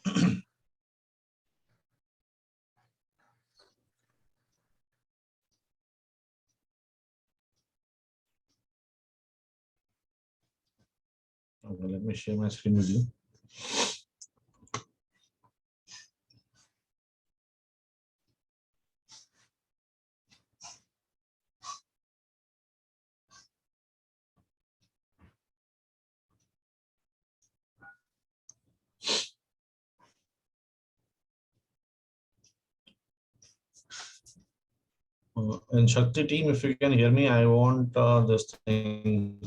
Okay, let me share my screen with you. And Shakti team, if you can hear me, I want this thing,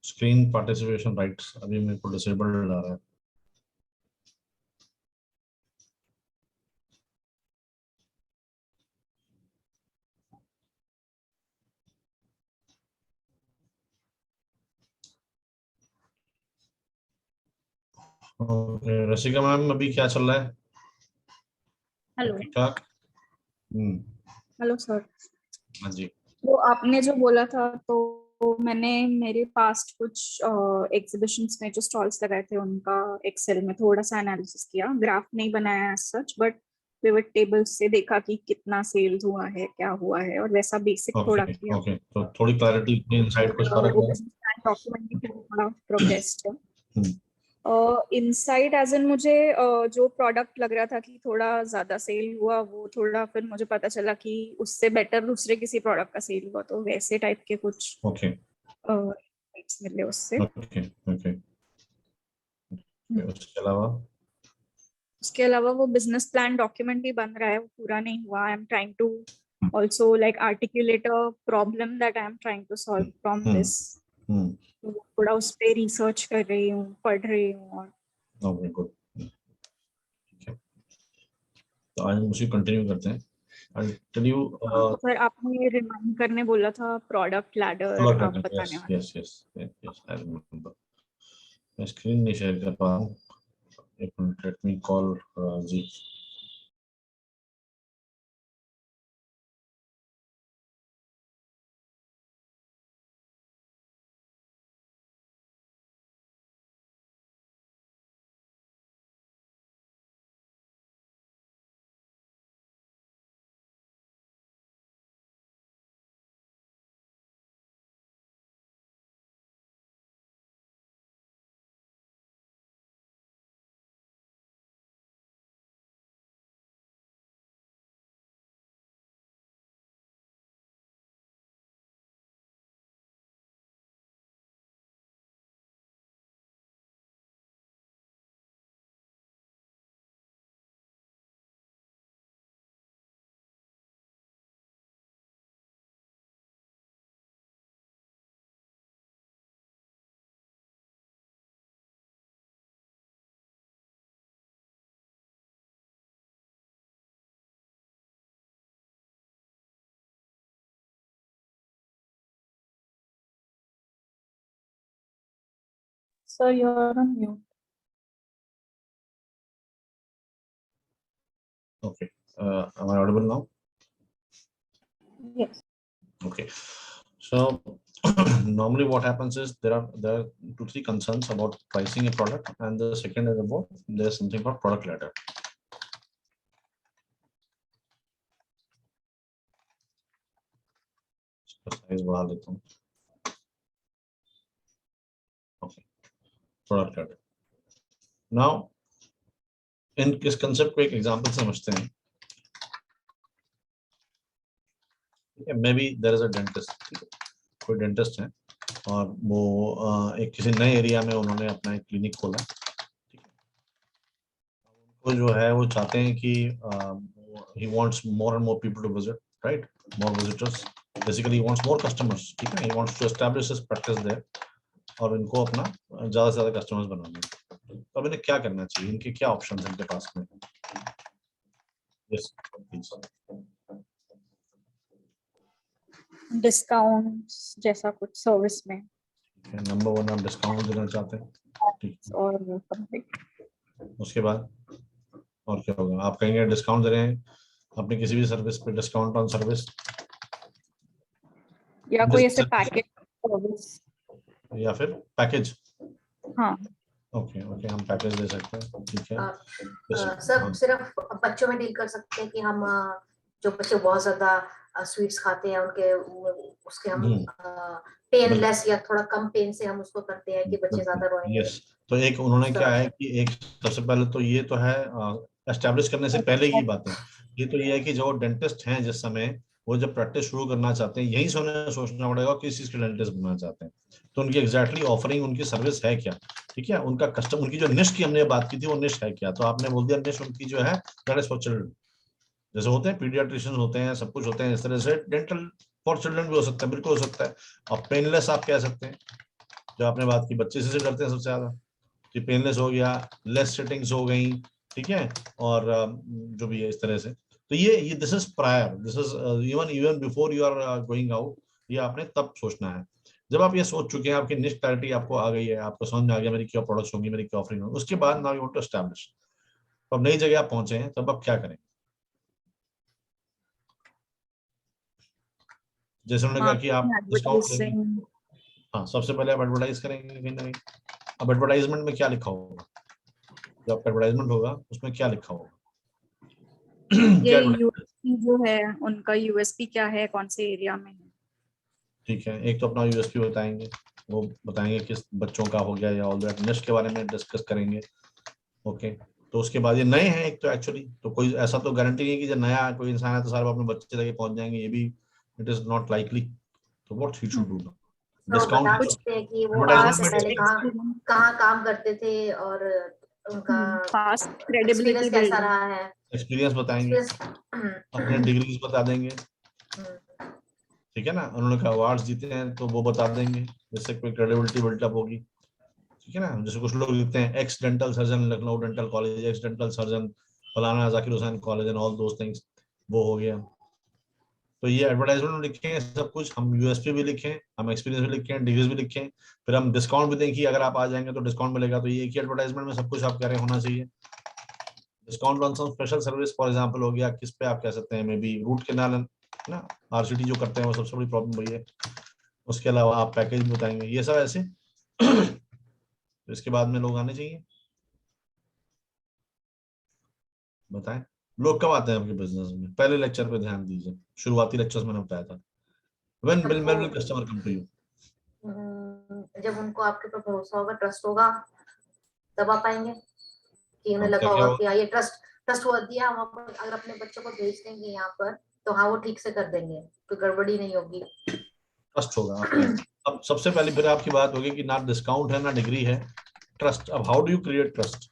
screen participation rights. अभी मेरे को disabled आ रहा है. Rasika ma'am, अभी क्या चल रहा है? हेलो. ठीक ठाक. Hello sir. हाँ जी. तो आपने जो बोला था, तो मैंने मेरे पास्ट कुछ एग्जीबिशंस में जो स्टॉल्स लगाए थे उनका एक्सेल में थोड़ा सा एनालिसिस किया. ग्राफ नहीं बनाया सच, बट पिवट टेबल से देखा कि कितना सेल्स हुआ है, क्या हुआ है, और वैसा बेसिक थोड़ा किया. ओके, तो थोड़ी क्लैरिटी इनसाइड कुछ फर्क है. डॉक्यूमेंट में थोड़ा प्रोग्रेस है. हम्म. इनसाइड एज इन मुझे जो प्रोडक्ट लग रहा था कि थोड़ा ज्यादा सेल हुआ, वो थोड़ा फिर मुझे पता चला कि उससे बेटर दूसरे किसी प्रोडक्ट का सेल हुआ, तो वैसे टाइप के कुछ ओके मिले उससे. Okay okay. उसके अलावा वो बिजनेस प्लान डॉक्यूमेंट भी बन रहा है, वो पूरा नहीं हुआ. I am trying to also like articulate a problem that I am trying to solve from this. थोड़ा उस पे रिसर्च कर रही हूँ, पढ़ रही हूँ. और ओके, गुड. तो आज हम उसी कंटिन्यू करते हैं. I'll tell you, सर आपने रिमाइंड करने बोला था प्रोडक्ट लैडर आप बताने वाले. yes, I remember. मैं स्क्रीन नहीं शेयर कर पा रहा हूँ. एक मिनट, लेट मी कॉल जी. Sir, you're on mute. Okay, am I audible now? Yes. Okay, so normally what happens is there are 2-3 concerns about pricing a product, and the second is about there's something called product ladder. Size बढ़ा देता हूँ. Okay, product ladder. Now इन इस concept को एक example समझते हैं. Maybe there is a dentist. कोई dentist है और वो एक किसी नए एरिया में उन्होंने अपना एक क्लिनिक खोला. उनको जो है वो चाहते हैं कि he wants more and more people to visit, right? More visitors. Basically, he wants more customers. ठीक है? He wants to establish his practice there. और इनको अपना ज़्यादा से ज़्यादा कस्टमर्स बनाने. तो अब इन्हें क्या करना चाहिए? इनके क्या ऑप्शंस हैं इनके पास में? Yes, please. डिस्काउंट जैसा कुछ सर्विस में. नंबर 1 आप डिस्काउंट देना चाहते हैं. ठीक. और वो something. उसके बाद और क्या होगा? आप कहेंगे डिस्काउंट दे रहे हैं अपनी किसी भी सर्विस पे, डिस्काउंट ऑन सर्विस, या कोई ऐसे पैकेज सर्विस, या फिर पैकेज. हाँ, ओके ओके, हम पैकेज दे सकते हैं, ठीक है। सब सिर्फ बच्चों में डील कर सकते हैं कि हम जो बच्चे बहुत ज्यादा स्वीट्स खाते हैं उनके उसके हम पेन लेस या थोड़ा कम पेन से हम उसको करते हैं कि बच्चे ज्यादा रोएंगे। यस, तो एक उन्होंने क्या है कि एक सबसे पहले तो ये तो है एस्टेब्लिश करने से पहले की बात है, ये तो ये है कि जो डेंटिस्ट हैं जिस समय वो जब प्रैक्टिस शुरू करना चाहते हैं यही से उन्हें सोचना पड़ेगा किस चीज के डेंटिस्ट बनना चाहते हैं, तो उनकी एग्जैक्टली ऑफरिंग उनकी सर्विस है क्या, ठीक है, उनका कस्टम उनकी जो निश की हमने बात की थी वो निश है क्या, तो आपने बोल दिया निश उनकी जो है दैट इज फॉर चिल्ड्रन, जैसे होते हैं पीडियाट्रिशियन होते हैं सब कुछ होते हैं, इस तरह से डेंटल फॉर चिल्ड्रन भी हो सकता है, बिल्कुल हो सकता है। अब पेनलेस आप कह सकते हैं, जो आपने बात की बच्चे से डरते हैं सबसे ज्यादा, कि पेनलेस हो गया, लेस सेटिंग्स हो गई, ठीक है, और जो भी है इस तरह से, तो ये this is prior, this is even even before you are going out, ये आपने तब सोचना है। जब आप ये सोच चुके हैं, आपकी निश क्लैरिटी आपको आ गई है, आपको समझ में आ गया मेरी क्या प्रोडक्ट्स होंगी, मेरी क्या ऑफरिंग होगी, उसके बाद now you want to establish, अब नई जगह आप पहुंचे हैं, तब आप क्या करेंगे? जैसे उन्होंने कहा कि आप डिस्काउंट देंगे, हाँ, सबसे पहले आप एडवर्टाइज करेंगे कहीं ना कहीं। अब एडवर्टाइजमेंट में क्या लिखा होगा, जो आपका एडवर्टाइजमेंट होगा उसमें क्या लिखा होगा? ये यूएसपी जो है उनका यूएसपी क्या है, कौन से एरिया में है? ठीक है, एक तो अपना यूएसपी बताएंगे, वो बताएंगे किस बच्चों का हो गया या ऑल दैट, निश के बारे में डिस्कस करेंगे। ओके, तो उसके बाद ये नए हैं एक तो एक्चुअली, तो कोई ऐसा तो गारंटी नहीं है कि जब नया कोई इंसान है तो सारे अपने बच्चे तक पहुंच जाएंगे, ये भी इट इज नॉट लाइकली, तो what he should do now, तो बता डिस्काउंट सकते हैं कि वो आज से पहले कहाँ काम करते थे और उनका पास्ट क्रेडिबिलिटी कैसा रहा है, एक्सपीरियंस बताएंगे, अपने डिग्रीज बता देंगे, ठीक है ना, उन्होंने कहा अवार्ड्स जीते हैं तो वो बता देंगे, जिससे कोई क्रेडिबिलिटी बिल्टअप होगी, ठीक है ना। जैसे कुछ लोग लिखते हैं ex dental surgeon Lucknow dental college, ex dental surgeon फलाना Zakir Hussain college and all those things, वो हो गया। तो ये एडवर्टाइजमेंट में लिखे सब कुछ, हम यूएसपी भी लिखें, हम एक्सपीरियंस भी लिखें, डिग्रीज भी लिखें, फिर हम डिस्काउंट भी दें कि अगर आप आ जाएंगे तो डिस्काउंट मिलेगा, तो ये एक ही एडवर्टाइजमेंट में सब कुछ आप कह रहे होना चाहिए। Discount on some special service for example हो गया, किस पे आप कह सकते हैं, मे बी रूट कैनाल ना, आरसीटी जो करते हैं वो सबसे बड़ी प्रॉब्लम वही है, उसके अलावा आप पैकेज बताएंगे, ये सब ऐसे। तो इसके बाद में लोग आने चाहिए, बताएं लोग कब आते हैं आपके बिजनेस में, पहले लेक्चर पे ध्यान दीजिए, शुरुआती लेक्चर्स मैंने बताया था, when will customer come to you, जब उनको आपके ऊपर भरोसा होगा, ट्रस्ट होगा, तब आप आएंगे, कि उन्हें लगा होगा कि ये ट्रस्ट हुआ दिया, हम अगर अपने बच्चों को भेज देंगे यहाँ पर तो हाँ वो ठीक से कर देंगे, कोई गड़बड़ी नहीं होगी, ट्रस्ट होगा आपका। अब सबसे पहले फिर आपकी बात होगी कि ना डिस्काउंट है ना डिग्री है, ट्रस्ट। अब how do you create trust,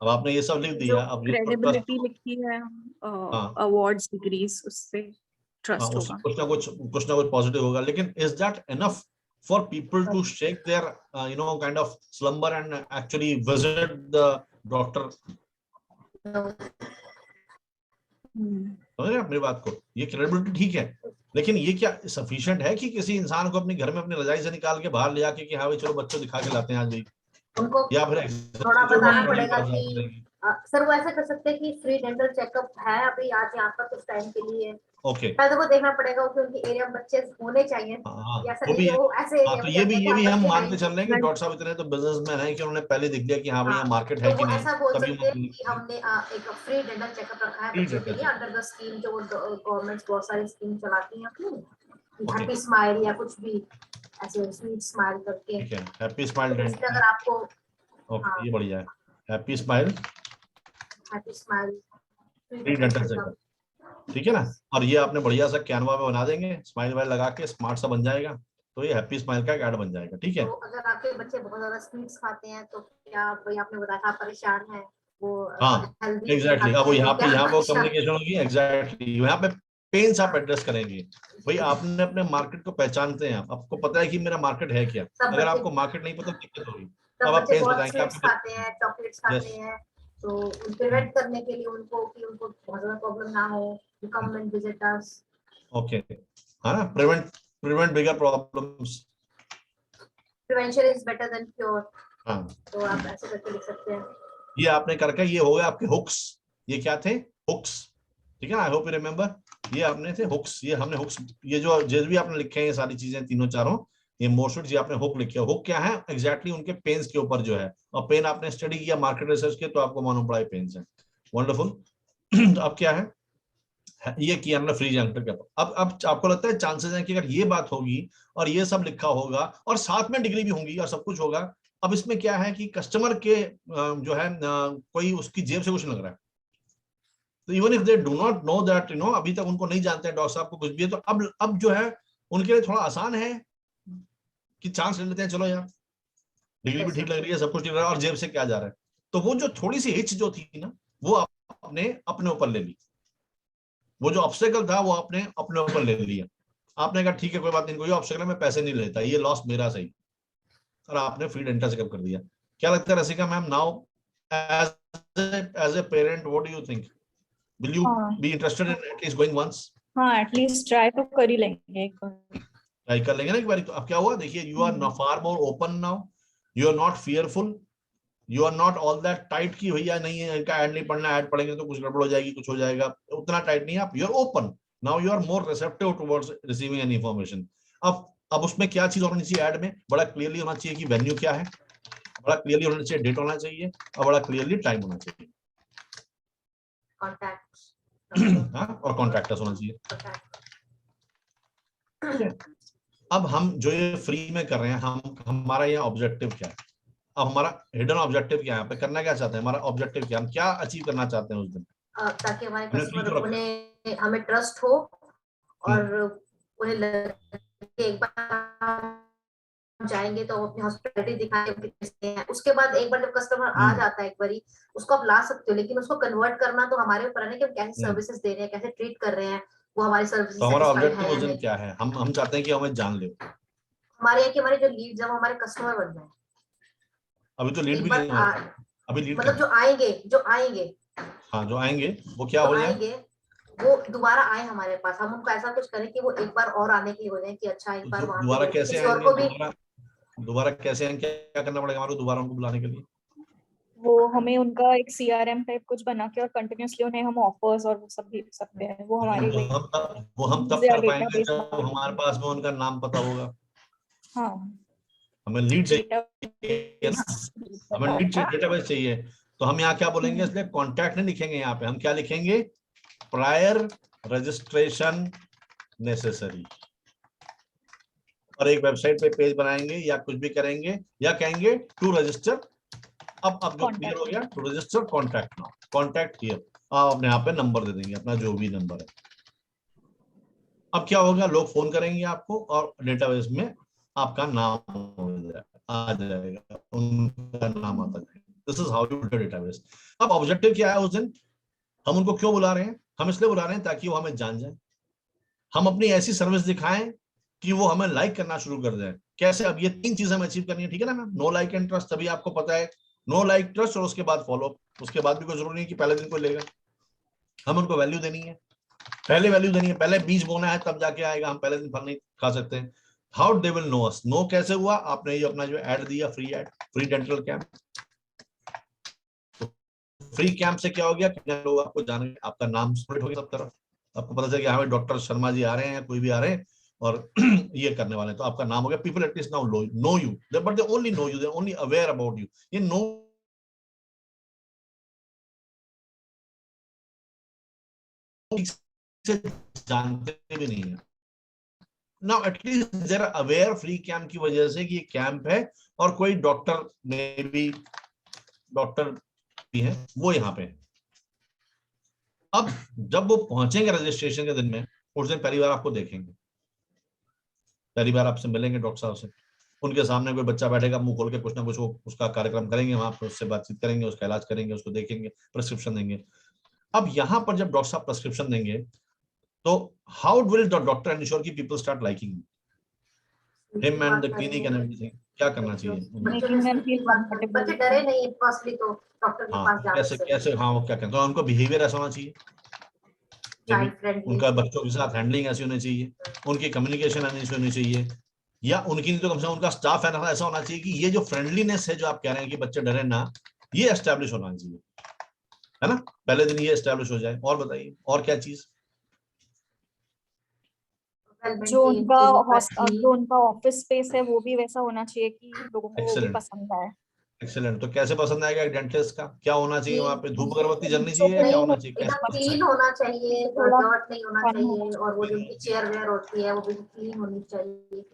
अब आपने ये सब लिख दिया, अब क्रेडिबिलिटी लिखी है, अवार्ड्स डिग्रीज, उससे ट्रस्ट होगा, कुछ ना कुछ पॉजिटिव होगा, लेकिन is that enough for people to shake their kind of slumber and actually visit the doctor? समझ रहे हैं अपनी बात को, ये क्रेडिबिलिटी ठीक है, लेकिन ये क्या सफिशिएंट है कि किसी इंसान को अपने घर में अपनी रजाई से निकाल के बाहर ले जाके कि हाँ भाई चलो बच्चों दिखा के लाते हैं आज भी, उनको या फिर थोड़ा बताना पड़ेगा कि सर वो ऐसा कर सकते हैं कि फ्री डेंटल चेकअप है अभी आज यहाँ पर कुछ टाइम के लिए, ओके, पहले वो देखना पड़ेगा कि उनके एरिया में बच्चे होने चाहिए, वो भी है, तो ये भी हम मानते चल रहे हैं कि डॉक्टर साहब इतने तो बिजनेसमैन है कि उन्होंने पहले दिख लिया कि हाँ भाई यहाँ मार्केट है कि नहीं, ऐसा बोल सकते हैं कि हमने एक फ्री डेंटल चेकअप रखा है बच्चों के लिए अंडर द स्कीम, जो गवर्नमेंट बहुत सारी स्कीम चलाती है अपनी, हैप्पी स्माइल या कुछ भी ऐसे स्वीट स्माइल करके, ठीक है, हैप्पी स्माइल डेंटल, अगर आपको ओके ये बढ़िया है, happy smile free dental checkup, ठीक है ना, और ये आपने बढ़िया सा कैनवा पे बना देंगे, स्माइल वाइल लगा के स्मार्ट सा बन जाएगा, तो ये हैप्पी स्माइल का ऐड बन जाएगा, ठीक है। तो अगर आपके बच्चे बहुत ज्यादा स्वीट्स खाते हैं तो क्या भाई आपने बताया था परेशान है वो, हाँ एग्जैक्टली, अब यहाँ वो कम्युनिकेशन होगी, एग्जैक्टली यहाँ पे पेन्स आप एड्रेस करेंगे, भाई आपने अपने मार्केट को पहचानते हैं, आपको पता है कि मेरा मार्केट है क्या, अगर आपको मार्केट नहीं पता दिक्कत होगी, अब आप पेन्स बताएंगे, आप खाते हैं चॉकलेट्स खाते हैं, तो प्रिवेंट करने के लिए उनको कि उनको बहुत ज्यादा प्रॉब्लम ना हो, to come and visit us, okay, हाँ ना, prevent bigger problems, prevention is better than cure, हाँ, तो आप ऐसे करके लिख सकते हैं। ये आपने करके, ये हो गया आपके हुक्स, ये क्या थे हुक्स, ठीक है ना, आई होप यू रिमेम्बर, ये आपने थे हुक्स, ये हमने हुक्स, ये जो भी आपने लिखे हैं ये सारी चीजें तीनों चारों, ये मोर शुड जी आपने हुक लिखा, हुक क्या है एग्जैक्टली उनके पेन्स के ऊपर जो है, और पेन आपने स्टडी किया मार्केट रिसर्च के तो आपको मालूम पड़ा पेन्स है। वंडरफुल। अब क्या है ये किया हमने फ्री एंकर के। अब आपको लगता है चांसेस हैं कि अगर ये बात होगी और ये सब लिखा होगा और साथ में डिग्री भी होंगी और सब कुछ होगा, अब इसमें क्या है कि कस्टमर के जो है कोई उसकी जेब से कुछ लग रहा है, तो even if they do not know that अभी तक उनको नहीं जानते हैं डॉक्टर साहब को कुछ भी है, तो अब जो है उनके लिए थोड़ा आसान है कि चांस ले लेते हैं, चलो यार डिग्री भी ठीक लग रही है, सब कुछ ठीक लग रहा है और जेब से क्या जा रहा है। तो वो जो थोड़ी सी हिच जो थी ना वो आपने अपने ऊपर ले ली, वो जो ऑब्स्टेकल था वो आपने अपने ऊपर ले लिया। आपने कहा ठीक है कोई बात नहीं, कोई ऑब्स्टेकल है मैं पैसे नहीं लेता, ये लॉस मेरा सही, और आपने फ्री डेंटल चेकअप कर दिया। क्या लगता है Rasika ma'am, now as a parent what do you think, will you be interested in at least going once? हाँ एटलीस्ट ट्राई तो कर ही लेंगे एक बार, ट्राई कर लेंगे ना एक बार। तो अब क्या हुआ देखिए, you are far more open now, you are not fearful, you are not all that tight की भैया नहीं है इनका ऐड नहीं पढ़ना, ऐड पढ़ेंगे तो कुछ गड़बड़ हो जाएगी कुछ हो जाएगा, उतना टाइट नहीं है आप, you are open now, you are more receptive towards receiving any information. अब उसमें क्या चीज होनी चाहिए ऐड में, बड़ा क्लियरली होना चाहिए कि वेन्यू क्या है, बड़ा क्लियरली होना चाहिए डेट होना चाहिए, और बड़ा क्लियरली टाइम होना चाहिए, हाँ, और कॉन्ट्रैक्टर्स होना चाहिए। अब हम जो ये फ्री में कर रहे हैं, हम हमारा ये ऑब्जेक्टिव क्या है, अब हमारा हिडन ऑब्जेक्टिव क्या है, यहाँ पे करना क्या चाहते हैं, हमारा ऑब्जेक्टिव क्या है, हम क्या अचीव करना चाहते हैं उस दिन, ताकि हमारे हमने फ्री कस्टमर क्यों रखा? उन्हें हमें ट्रस्ट हो और उन्हें लगे एक बार जाएंगे तो अपनी हॉस्पिटलिटी दिखाएंगे, उसके बाद एक बार जब कस्टमर आ जाता है एक बारी उसको आप ला सकते हो, लेकिन उसको कन्वर्ट करना तो हमारे ऊपर है ना कि हम कैसे सर्विसेज दे रहे हैं, कैसे ट्रीट कर रहे हैं, वो हमारी सर्विस तो हमारा सेटिस्फाइड ऑब्जेक्टिव है उस दिन क्या है, हम चाहते हैं कि हमें जान ले, हमारे यहाँ कि हमारे जो लीड जब हमारे कस्टमर बन जाए, अभी तो लीड एक भी बार नहीं है हमारे पास, अभी लीड मतलब जो आएंगे हाँ जो आएंगे वो क्या जो हो जाए, आएंगे वो दोबारा आए हमारे पास, हम उनको ऐसा कुछ करें कि वो एक बार और आने के लिए हो जाए कि अच्छा एक बार तो वहां पे दोबारा गए थे, कैसे किसी और आएंगे, को भी दोबारा कैसे आएंगे, क्या करना पड़ेगा हमारे को दोबारा उनको बुलाने के लिए? वो हमें उनका एक CRM टाइप कुछ बना के और कंटिन्यूअसली उन्हें हम ऑफर्स और वो सब भेज सकते हैं, वो हमारी वो हम तब कर पाएंगे डेटाबेस जब हमारे पास में उनका नाम पता होगा, हाँ हमें लीड चाहिए ना, हमें लीड डेटाबेस डेटाबेस चाहिए। तो हम यहाँ क्या बोलेंगे, इसलिए कॉन्टैक्ट नहीं लिखेंगे, यहाँ पे हम क्या लिखेंगे, प्रायर रजिस्ट्रेशन नेसेसरी, और एक वेबसाइट पे पेज बनाएंगे या कुछ भी करेंगे या कहेंगे टू रजिस्टर, अब जो क्लियर हो गया, to register contact now, contact here, आप अपने यहाँ पे नंबर दे देंगे अपना जो भी नंबर है। अब क्या होगा, लोग फोन करेंगे आपको और डेटाबेस में आपका नाम आ जाएगा, उनका नाम आता है। This is how you build database. अब ऑब्जेक्टिव क्या है उस दिन, हम उनको क्यों बुला रहे हैं, हम इसलिए बुला रहे हैं ताकि वो हमें जान जाए, हम अपनी ऐसी सर्विस दिखाएं कि वो हमें लाइक करना शुरू कर दें। कैसे, अब ये 3 चीजें हमें अचीव करनी है, ठीक है ना ma'am, know like and trust, तभी आपको पता है नो लाइक ट्रस्ट, और उसके बाद फॉलो, उसके बाद भी कोई जरूरी नहीं कि पहले दिन कोई लेगा, हम उनको वैल्यू देनी है, पहले वैल्यू देनी है, पहले बीज बोना है तब जाके आएगा, हम पहले दिन फल नहीं खा सकते हैं। How they will know us, know कैसे हुआ, आपने ये अपना जो ऐड दिया, free ad, free dental camp, free camp से क्या हो गया, लोग आपको जानेंगे, आपका नाम स्प्रेड हो गया सब तरफ, आपको पता चल गया हमें डॉक्टर शर्मा जी आ रहे हैं या कोई भी आ रहे हैं और ये करने वाले हैं, तो आपका नाम हो गया, people at least now know you, but they only know you, they only aware about you, ये नो से जानते भी नहीं है। Now at least there aware free camp की वजह से कि ये कैंप है और कोई डॉक्टर में भी डॉक्टर भी है वो यहाँ पे। अब जब वो पहुंचेंगे रजिस्ट्रेशन के दिन में, उस दिन पहली बार आपको देखेंगे, पहली बार आपसे मिलेंगे डॉक्टर साहब से, उनके सामने कोई बच्चा बैठेगा, मुंह खोल के कुछ ना कुछ वो उसका कार्यक्रम करेंगे, वहां पर उससे बातचीत करेंगे, उसका इलाज करेंगे, उसको देखेंगे, प्रिस्क्रिप्शन देंगे। अब यहाँ पर जब डॉक्टर साहब प्रिस्क्रिप्शन देंगे तो हाउ विल डॉक्टर एंश्योर कि people start liking him and the clinic and everything, क्या करना चाहिए? बच्चे डरे नहीं फर्स्टली तो डॉक्टर के पास जाने कैसे से, कैसे हाँ वो क्या कहते हैं, उनको बिहेवियर ऐसा होना चाहिए, चाइल्ड फ्रेंडली, उनका बच्चों के साथ हैंडलिंग ऐसी होनी चाहिए, उनकी कम्युनिकेशन ऐसी होनी चाहिए, या उनकी तो कम से कम उनका स्टाफ है ना ऐसा होना चाहिए कि ये जो फ्रेंडलीनेस है जो आप कह रहे हैं कि बच्चे डरे ना, ये एस्टेब्लिश होना चाहिए, है ना, पहले दिन ये एस्टेब्लिश हो जाए। और बताइए और क्या चीज? जो उनका जो उनका ऑफिस स्पेस है वो भी वैसा होना चाहिए कि लोगों को वो भी पसंद आए। एक्सेलेंट। तो कैसे पसंद आएगा एक डेंटिस्ट का? क्या होना चाहिए वहाँ पे? धूप अगरबत्ती जलनी बच्चों चाहिए के या क्या लिए होना चाहिए? कैसे एकदम पसंद क्लीन आएगा? होना चाहिए, थोड़ा डर्ट नहीं होना फन चाहिए, होना और वो जो उनकी चेयर वेयर होती है वो भी क्लीन होनी चाहिए,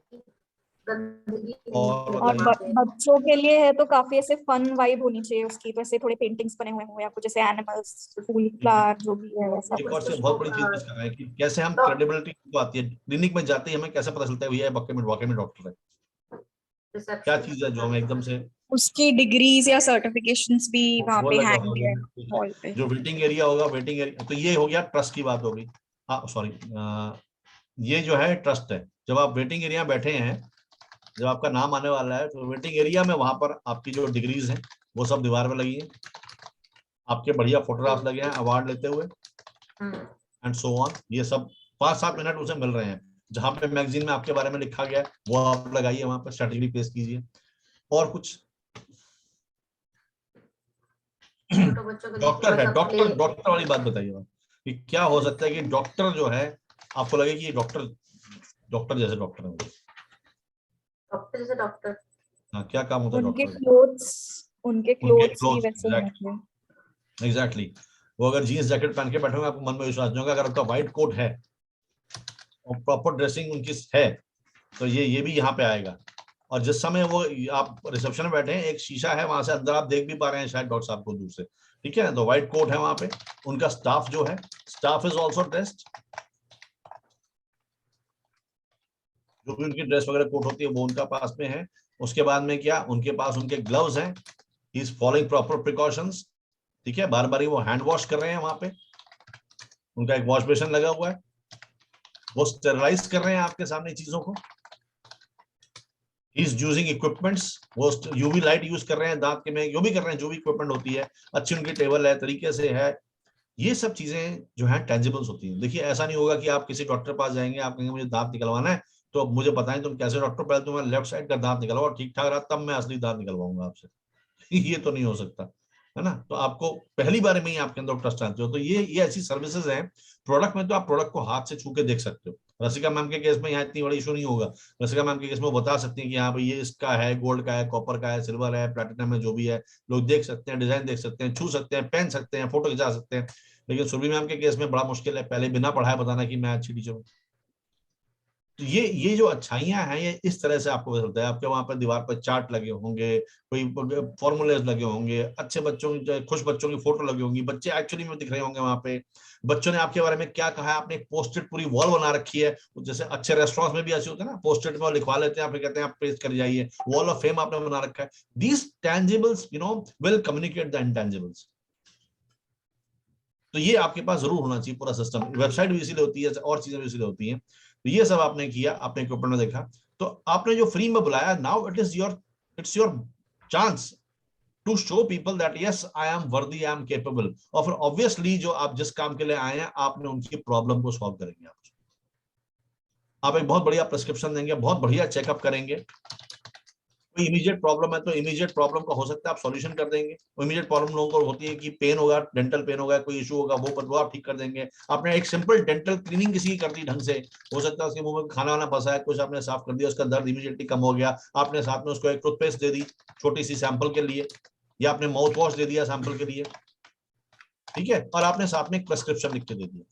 गंदगी नहीं होनी और चाहिए और बताइए। वहाँ पे। बच्चों के लिए है तो काफी ऐसे फन वाइब होनी चाहिए उसकी, तो ऐसे थोड़े पेंटिंग्स बने हुए हो या कुछ ऐसे एनिमल्स, फूल, फ्लावर जो भी है वैसा एक कुछ। और चीज, बहुत बड़ी चीज मिस कर रहे हैं कि कैसे हम क्रेडिबिलिटी को आती है क्लिनिक में जाते ही हमें कैसे पता चलता है भैया वाकई में डॉक्टर है? क्या चीज है जो हमें एकदम से? उसकी डिग्रीज या सर्टिफिकेशंस भी वहाँ वो पे लगा हैंग है होगा वॉल पे। जो वेटिंग एरिया होगा, वेटिंग एरिया, तो ये हो गया ट्रस्ट की बात होगी। हाँ सॉरी, ये जो है ट्रस्ट है। जब आप वेटिंग एरिया बैठे हैं, जब आपका नाम आने वाला है, तो वेटिंग एरिया में वहां पर आपकी जो डिग्रीज हैं वो सब दीवार में लगी है, आपके बढ़िया फोटोग्राफ लगे हैं अवार्ड लेते हुए एंड सो ऑन। ये सब 5-7 मिनट उसे मिल रहे हैं। जहां पे मैगजीन में आपके बारे में लिखा गया है वो आप लगाइए, वहां पर स्ट्रेटेजी पेश कीजिए। और कुछ छोटे बच्चों के लिए डॉक्टर थोड़ा है, सा प्ले, डॉक्टर वाली बात बताइए आप कि क्या हो सकता है कि डॉक्टर जो है आपको लगे कि ये डॉक्टर जैसे डॉक्टर है। डॉक्टर जैसे डॉक्टर, हाँ, क्या काम होता है उनके डॉक्टर? क्लोथ्स उनके उनके क्लोथ्स भी क्लोथ, वैसे होने चाहिए। एग्जैक्टली। वो अगर जीन्स जैकेट पहन के बैठे होंगे आपको मन में विश्वास नहीं होगा। अगर आपका व्हाइट कोट है और प्रॉपर ड्रेसिंग उनकी है, तो ये भी यहाँ पे आएगा। और जिस समय वो आप रिसेप्शन में बैठे हैं, एक शीशा है, वहां से अंदर आप देख भी पा रहे हैं शायद डॉक्टर साहब को दूर से, ठीक है ना? तो व्हाइट कोट है वहां पे। उनका स्टाफ जो है, स्टाफ इज ऑल्सो ड्रेस्ड, जो भी उनकी ड्रेस वगैरह कोट होती है वो उनका पास में है। उसके बाद में क्या, उनके पास उनके ग्लव्स हैं, he is following proper precautions, ठीक है? बार बार वो हैंड वॉश कर रहे हैं वहां पे, उनका एक वॉश बेसिन लगा हुआ है, वो स्टेरलाइज कर रहे हैं आपके सामने चीजों को। ही इज यूजिंग इक्विपमेंट्स, वो यूवी लाइट यूज कर रहे हैं दांत के में, जो भी कर रहे हैं, जो भी इक्विपमेंट होती है, अच्छी उनकी टेबल है, तरीके से है। ये सब चीजें जो है टेंजिबल्स होती हैं। देखिए ऐसा नहीं होगा कि आप किसी डॉक्टर पास जाएंगे, आप कहेंगे मुझे दांत निकलवाना है, तो अब मुझे बताएं तुम कैसे डॉक्टर, पहले तुम्हें लेफ्ट साइड का दांत निकलवाओ, ठीक ठाक रहा तब मैं असली दांत निकलवाऊंगा आपसे। ये तो नहीं हो सकता है ना? तो आपको पहली बार में ही आपके अंदर ट्रस्ट आते हो। तो ये ऐसी सर्विसेज हैं। प्रोडक्ट में तो आप प्रोडक्ट को हाथ से छू के देख सकते हो। रसिका मैम के केस में यहाँ इतनी बड़ी इशू नहीं होगा। रसिका मैम के केस में वो बता सकती हैं कि हाँ भाई ये इसका है, गोल्ड का है, कॉपर का है, सिल्वर है, प्लैटिनम है, जो भी है, लोग देख सकते हैं, डिजाइन देख सकते हैं, छू सकते हैं, पहन सकते हैं, फोटो खिंचा सकते हैं। लेकिन सुरभि मैम के केस में बड़ा मुश्किल है पहले बिना पढ़ाए बताना कि मैं अच्छी टीचर हूँ। तो ये जो अच्छाइयां हैं, ये इस तरह से आपको पता चलता है। आपके वहां पर दीवार पर चार्ट लगे होंगे, कोई फॉर्मूलेज लगे होंगे, अच्छे बच्चों की, खुश बच्चों की फोटो लगी होंगी, बच्चे एक्चुअली में दिख रहे होंगे वहां पे, बच्चों ने आपके बारे में क्या कहा है। आपने एक पोस्टेड पूरी वॉल बना रखी है, जैसे अच्छे रेस्टोरेंट्स में भी ऐसे होते हैं ना, पोस्टेड में लिखवा लेते हैं, फिर कहते हैं आप पेस्ट कर जाइए। वॉल ऑफ फेम आपने बना रखा है। These tangibles will communicate the intangibles. तो ये आपके पास जरूर होना चाहिए पूरा सिस्टम। वेबसाइट भी इसीलिए होती है और चीजें भी इसीलिए होती हैं। तो ये सब आपने किया, आपने इक्विपमेंट में देखा, तो आपने जो फ्री में बुलाया, now it's your chance to show people that yes I am worthy, I am capable. और फिर ऑब्वियसली जो आप जिस काम के लिए आए हैं, आपने उनकी प्रॉब्लम को सॉल्व करेंगे। आप एक बहुत बढ़िया प्रिस्क्रिप्शन देंगे, बहुत बढ़िया चेकअप करेंगे। कोई इमीडिएट प्रॉब्लम है तो इमीडिएट प्रॉब्लम का हो सकता है आप सॉल्यूशन कर देंगे। इमीडिएट प्रॉब्लम लोगों को होती है कि पेन होगा, डेंटल पेन होगा, कोई इशू होगा, वो आप ठीक कर देंगे। आपने एक सिंपल डेंटल क्लीनिंग किसी की कर दी ढंग से, हो सकता है उसके मुंह में खाना वाना फंसा है, कुछ आपने साफ कर दिया, उसका दर्द इमीडिएटली कम हो गया। आपने साथ में उसको एक टूथपेस्ट दे दी छोटी सी सैंपल के लिए, या आपने माउथ वॉश दे दिया सैंपल के लिए, ठीक है? और आपने साथ में एक प्रेस्क्रिप्शन लिख के दे दिया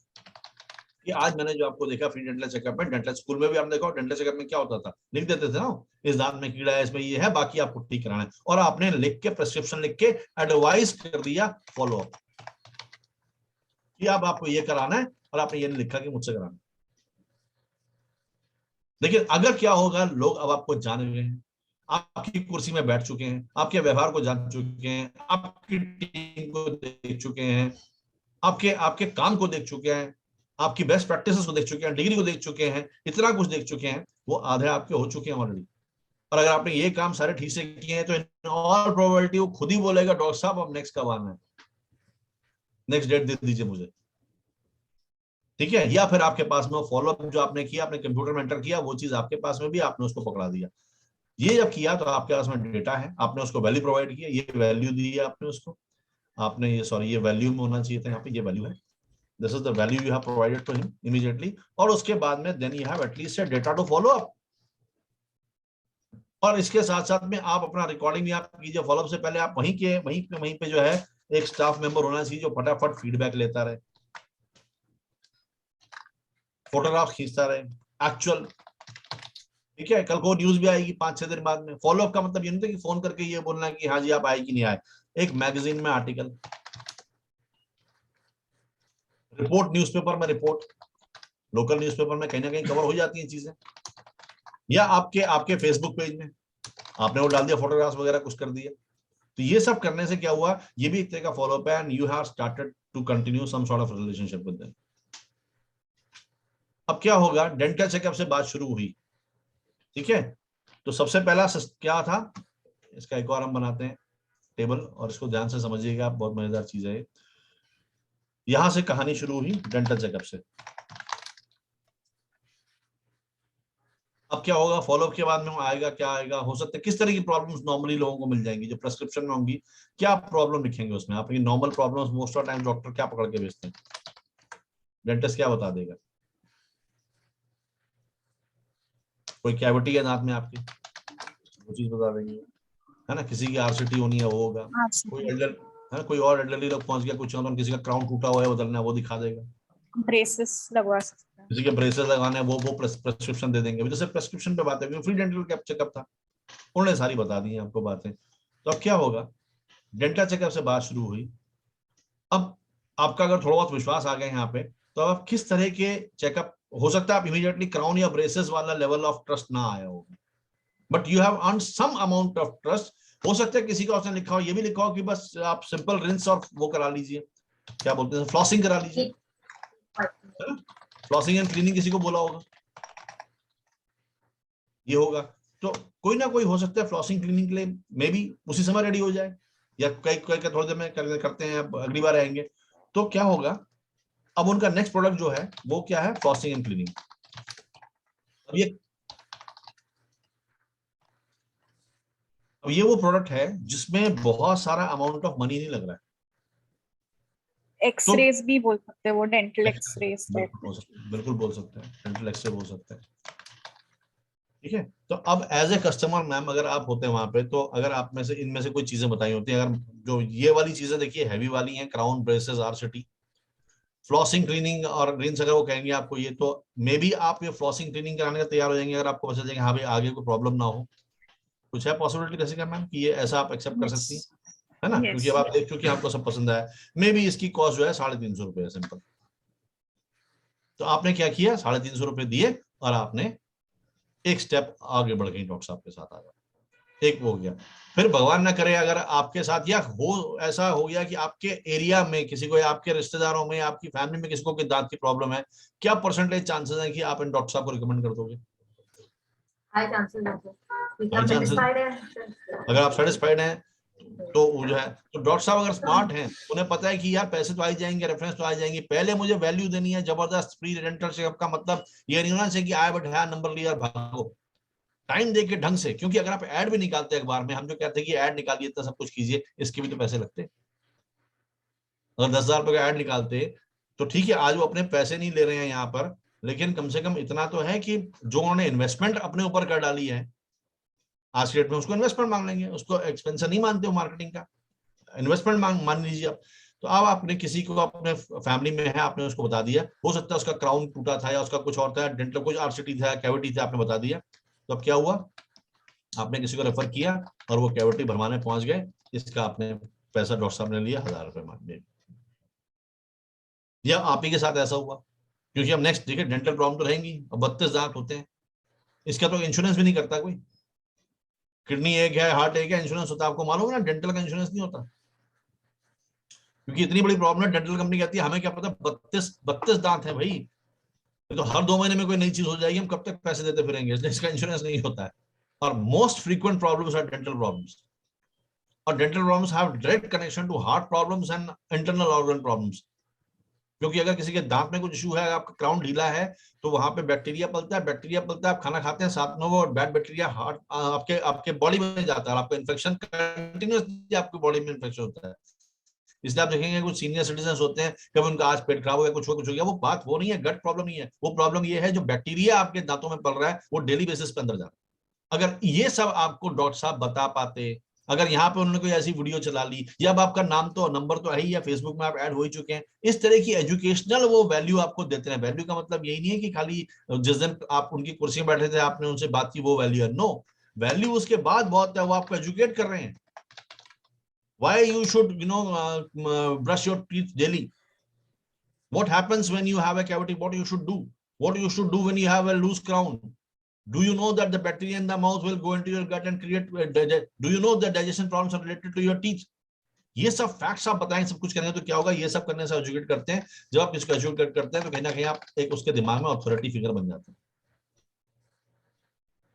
कि आज मैंने जो आपको देखा फ्री डेंटल चेकअप में, डेंटल स्कूल में भी आपने देखा, डेंटल चेकअप में क्या होता था, लिख देते थे ना, इस दांत में कीड़ा है, इसमें ये है, बाकी आपको ठीक कराना है। और आपने लिख के प्रेस्क्रिप्शन लिख के एडवाइस कर दिया फॉलो अप कि अब आपको ये कराना है, और आपने ये नहीं लिखा कि मुझसे कराना है। लेकिन अगर क्या होगा, लोग अब आपको जान रहे हैं, आपकी कुर्सी में बैठ चुके हैं, आपके व्यवहार को जान चुके हैं, आपकी टीम को देख चुके हैं, आपके आपके काम को देख चुके हैं, आपकी बेस्ट प्रैक्टिसेस को देख चुके हैं, डिग्री को देख चुके हैं, इतना कुछ देख चुके हैं, वो आधे आपके हो चुके हैं ऑलरेडी। और अगर आपने ये काम सारे ठीक से किए हैं, तो इन ऑल प्रोबेबिलिटी वो खुद ही बोलेगा डॉक्टर साहब अब नेक्स्ट कब आना है, नेक्स्ट डेट दे दीजिए मुझे, ठीक है? या फिर आपके पास में फॉलोअप जो आपने किया, आपने कंप्यूटर में एंटर किया, वो चीज आपके पास में भी, आपने उसको पकड़ा दिया। ये जब किया तो आपके पास में डेटा है, आपने उसको वैल्यू प्रोवाइड किया, ये वैल्यू दी है आपने उसको, आपने ये, सॉरी, ये वैल्यू में होना चाहिए था, यहाँ पे ये वैल्यू है, this is the value you have provided to him immediately, और उसके बाद में then you have at least data to follow up. और इसके साथ साथ में आप अपना रिकॉर्डिंग भी आप कीजिए। फॉलोअप से पहले आप वहीं पे जो है एक स्टाफ मेंबर होना चाहिए जो फटाफट फीडबैक लेता रहे, फोटोग्राफ खींचता रहे एक्चुअल, ठीक है। कल को न्यूज भी आएगी 5-6 दिन बाद में। फॉलोअप का मतलब ये नहीं था कि फोन करके ये बोलना कि हाँ जी आप आए कि नहीं आए। एक मैगजीन में आर्टिकल, रिपोर्ट न्यूज़पेपर में रिपोर्ट, लोकल न्यूज़पेपर में कहीं ना कहीं कवर हो जाती हैं चीजें, या आपके फेसबुक पेज में आपने वो डाल दिया फोटोग्राफ्स वगैरह कुछ कर दिया। तो ये सब करने से क्या हुआ, ये भी एक तरह का फॉलोअप है, and you have started to continue some sort of relationship with them. अब क्या होगा, डेंटल चेकअप से बात शुरू हुई, ठीक है। तो सबसे पहला क्या था, इसका एक और हम बनाते हैं टेबल, और इसको ध्यान से समझिएगा आप, बहुत मजेदार चीज है। यहां से कहानी शुरू हुई डेंटल चेकअप से। अब क्या होगा, फॉलोअप के बाद में आएगा, क्या आएगा, हो सकता है किस तरह की प्रॉब्लम्स नॉर्मली लोगों को मिल जाएंगी जो प्रेस्क्रिप्शन में होंगी, क्या प्रॉब्लम लिखेंगे उसमें आप। Normal problems most of time doctor क्या पकड़ के भेजते हैं, डेंटिस्ट क्या बता देगा, कोई कैविटी है दांत में आपकी, वो चीज बता देंगे, है ना। किसी की आरसीटी होनी है वो होगा, कोई एल्डर है, कोई और एल्डरली लोग पहुंच गया कुछ, तो किसी का क्राउन टूटा हुआ है बदलना है वो दिखा देगा, ब्रेसेस लगवा सकते हैं, किसी के ब्रेसेस लगाने हैं वो प्रेस्क्रिप्शन दे देंगे। जैसे प्रेस्क्रिप्शन पे बात है, फ्री डेंटल चेकअप था, उन्होंने सारी बता दी आपको बातें। तो अब क्या होगा, डेंटल चेकअप से बात शुरू हुई। अब आपका अगर थोड़ा बहुत विश्वास आ गया यहाँ पे, तो आप किस तरह के चेकअप, हो सकता है आप इमीडिएटली क्राउन या ब्रेसेस वाला लेवल ऑफ ट्रस्ट ना आया होगा, but you have earn some amount of trust. हो सकता है किसी का उसने लिखा हो, ये भी लिखा हो कि बस आप सिंपल रिंस और वो करा लीजिए, क्या बोलते हैं, फ्लॉसिंग करा लीजिए, फ्लॉसिंग एंड क्लीनिंग किसी को बोला होगा, ये होगा। तो कोई ना कोई हो सकता है फ्लॉसिंग क्लीनिंग के लिए मे बी उसी समय रेडी हो जाए, या कई थोड़ी देर में करते हैं, अगली बार आएंगे। तो क्या होगा, अब उनका नेक्स्ट प्रोडक्ट जो है वो क्या है, फ्लॉसिंग एंड क्लीनिंग। अब ये वो प्रोडक्ट है जिसमें बहुत सारा अमाउंट ऑफ मनी नहीं लग रहा है। एक्सरेज भी बोल सकते हैं, वो डेंटल एक्सरेज बिल्कुल बोल सकते हैं, डेंटल एक्सरे बोल सकते हैं, ठीक है। तो अब एज ए कस्टमर मैम अगर आप होते हैं वहां पे, तो अगर आप में से इनमें से कोई चीजें बताई होती हैं, अगर जो ये वाली चीजें देखिए हैवी वाली हैं, crown, braces, RCT, flossing, cleaning और रिंस, अगर वो कहेंगे आपको ये, तो मे बी आप ये फ्लॉसिंग क्लीनिंग कराने का तैयार हो जाएंगे अगर आपको पता चलेगा हाँ भाई आगे कोई प्रॉब्लम ना हो। कुछ है पॉसिबिलिटी कैसे क्या मैम कि ये ऐसा आप एक्सेप्ट कर सकती हैं, है ना, क्योंकि अब आप देख चुके हैं, आपको सब पसंद आया। मे बी इसकी कॉस्ट जो है 350 रुपए है, सिंपल। तो आपने क्या किया, 350 रुपए दिए और आपने एक स्टेप आगे बढ़ गई, डॉक्टर साहब के साथ आ गए, एक हो गया। फिर भगवान ना करे अगर आपके साथ या हो ऐसा हो गया कि आपके एरिया में किसी को, आपके रिश्तेदारों में, आपकी फैमिली में किसी को दांत की प्रॉब्लम है, क्या परसेंटेज चांसेस है कि आप इन डॉक्टर साहब को रिकमेंड कर दोगे? हाई चांसेस अगर आप सेटिस्फाइड हैं तो वो जो है, तो डॉक्टर साहब अगर स्मार्ट हैं, उन्हें पता है कि यार पैसे तो आ जाएंगे, रेफरेंस तो आ जाएंगे, पहले मुझे वैल्यू देनी है जबरदस्त। फ्री डेंटल चेकअप का मतलब ये नहीं होना चाहिए कि आए बैठा नंबर लिया भागो, टाइम देके ढंग से। क्योंकि अगर आप ऐड भी निकालते हैं अखबार में, हम जो कहते हैं कि ऐड निकालिए इतना सब कुछ कीजिए, इसके भी तो पैसे लगते हैं। अगर 10,000 रुपए का ऐड निकालते तो ठीक है, आज वो अपने पैसे नहीं ले रहे हैं यहाँ पर, लेकिन कम से कम इतना तो है कि जो उन्होंने इन्वेस्टमेंट अपने ऊपर कर डाली है आज के डेट में, उसको इन्वेस्टमेंट मांग लेंगे, उसको एक्सपेंस नहीं मानते हो मार्केटिंग का, इन्वेस्टमेंट मान लीजिए आप। तो अब आपने किसी को अपने फैमिली में है, आपने उसको बता दिया, हो सकता है उसका क्राउन टूटा था या उसका कुछ और था, डेंटल कुछ आरसीटी था, कैविटी था, आपने बता दिया। तो अब क्या हुआ, आपने किसी को रेफर किया और वो कैविटी भरवाने पहुंच गए, इसका आपने पैसा डॉक्टर साहब ने लिया 1,000 रुपए मांगे, या आप ही के साथ ऐसा हुआ। क्योंकि अब नेक्स्ट देखिए डेंटल प्रॉब्लम तो रहेंगी, अब 32 दांत होते हैं, इसका तो इंश्योरेंस भी नहीं करता कोई। किडनी एक है, हार्ट एक है, इंश्योरेंस होता है, आपको मालूम है ना, डेंटल का इंश्योरेंस नहीं होता, क्योंकि इतनी बड़ी प्रॉब्लम है। डेंटल कंपनी कहती है हमें क्या पता 32 दांत है भाई, तो हर 2 महीने में कोई नई चीज हो जाएगी, हम कब तक पैसे देते फिरेंगे, इसलिए इसका इंश्योरेंस नहीं होता है। और most frequent problems are dental problems, और dental problems have direct connection to heart problems and internal organ problems. क्योंकि अगर किसी के दांत में कुछ इशू है, आपका क्राउन ढीला है, तो वहां पे बैक्टीरिया पलता है, आप खाना खाते हैं, साथ में वो बैड बैक्टीरिया हार्ट आपके बॉडी में जाता है, आपका इन्फेक्शन कंटिन्यूअसली आपकी बॉडी में इन्फेक्शन होता है। इसलिए आप देखेंगे कुछ सीनियर सिटीजन होते हैं, कभी उनका आज पेट खराब हो गया, कुछ हो गया, वो बात वो नहीं है, गट प्रॉब्लम नहीं है, वो प्रॉब्लम ये है जो बैक्टीरिया आपके दांतों में पल रहा है वो डेली बेसिस पे अंदर जा रहा है। अगर ये सब आपको डॉक्टर साहब बता पाते, अगर यहाँ पे उन्होंने कोई ऐसी वीडियो चला ली, या अब आपका नाम तो नंबर तो है ही, या फेसबुक में आप ऐड हो ही चुके हैं, इस तरह की एजुकेशनल वो वैल्यू आपको देते हैं। वैल्यू का मतलब यही नहीं है कि खाली जिस दिन आप उनकी कुर्सी में बैठे थे आपने उनसे बात की वो वैल्यू है, नो, वैल्यू उसके बाद बहुत है, वो आपको एजुकेट कर रहे हैं। Why you should brush your teeth daily? What happens when you have a cavity? What you should do? What you should do when you have a loose crown? Do you know that the bacteria in the mouth will go into your gut and create do you know that digestion problems are related to your teeth? ये सब facts आप बताएं, सब कुछ करेंगे तो क्या होगा, ये सब करने से एजुकेट करते हैं। जब आप इसको एजुकेट करते हैं तो कहीं ना कहीं आप एक उसके दिमाग में अथॉरिटी फिगर बन जाते हैं।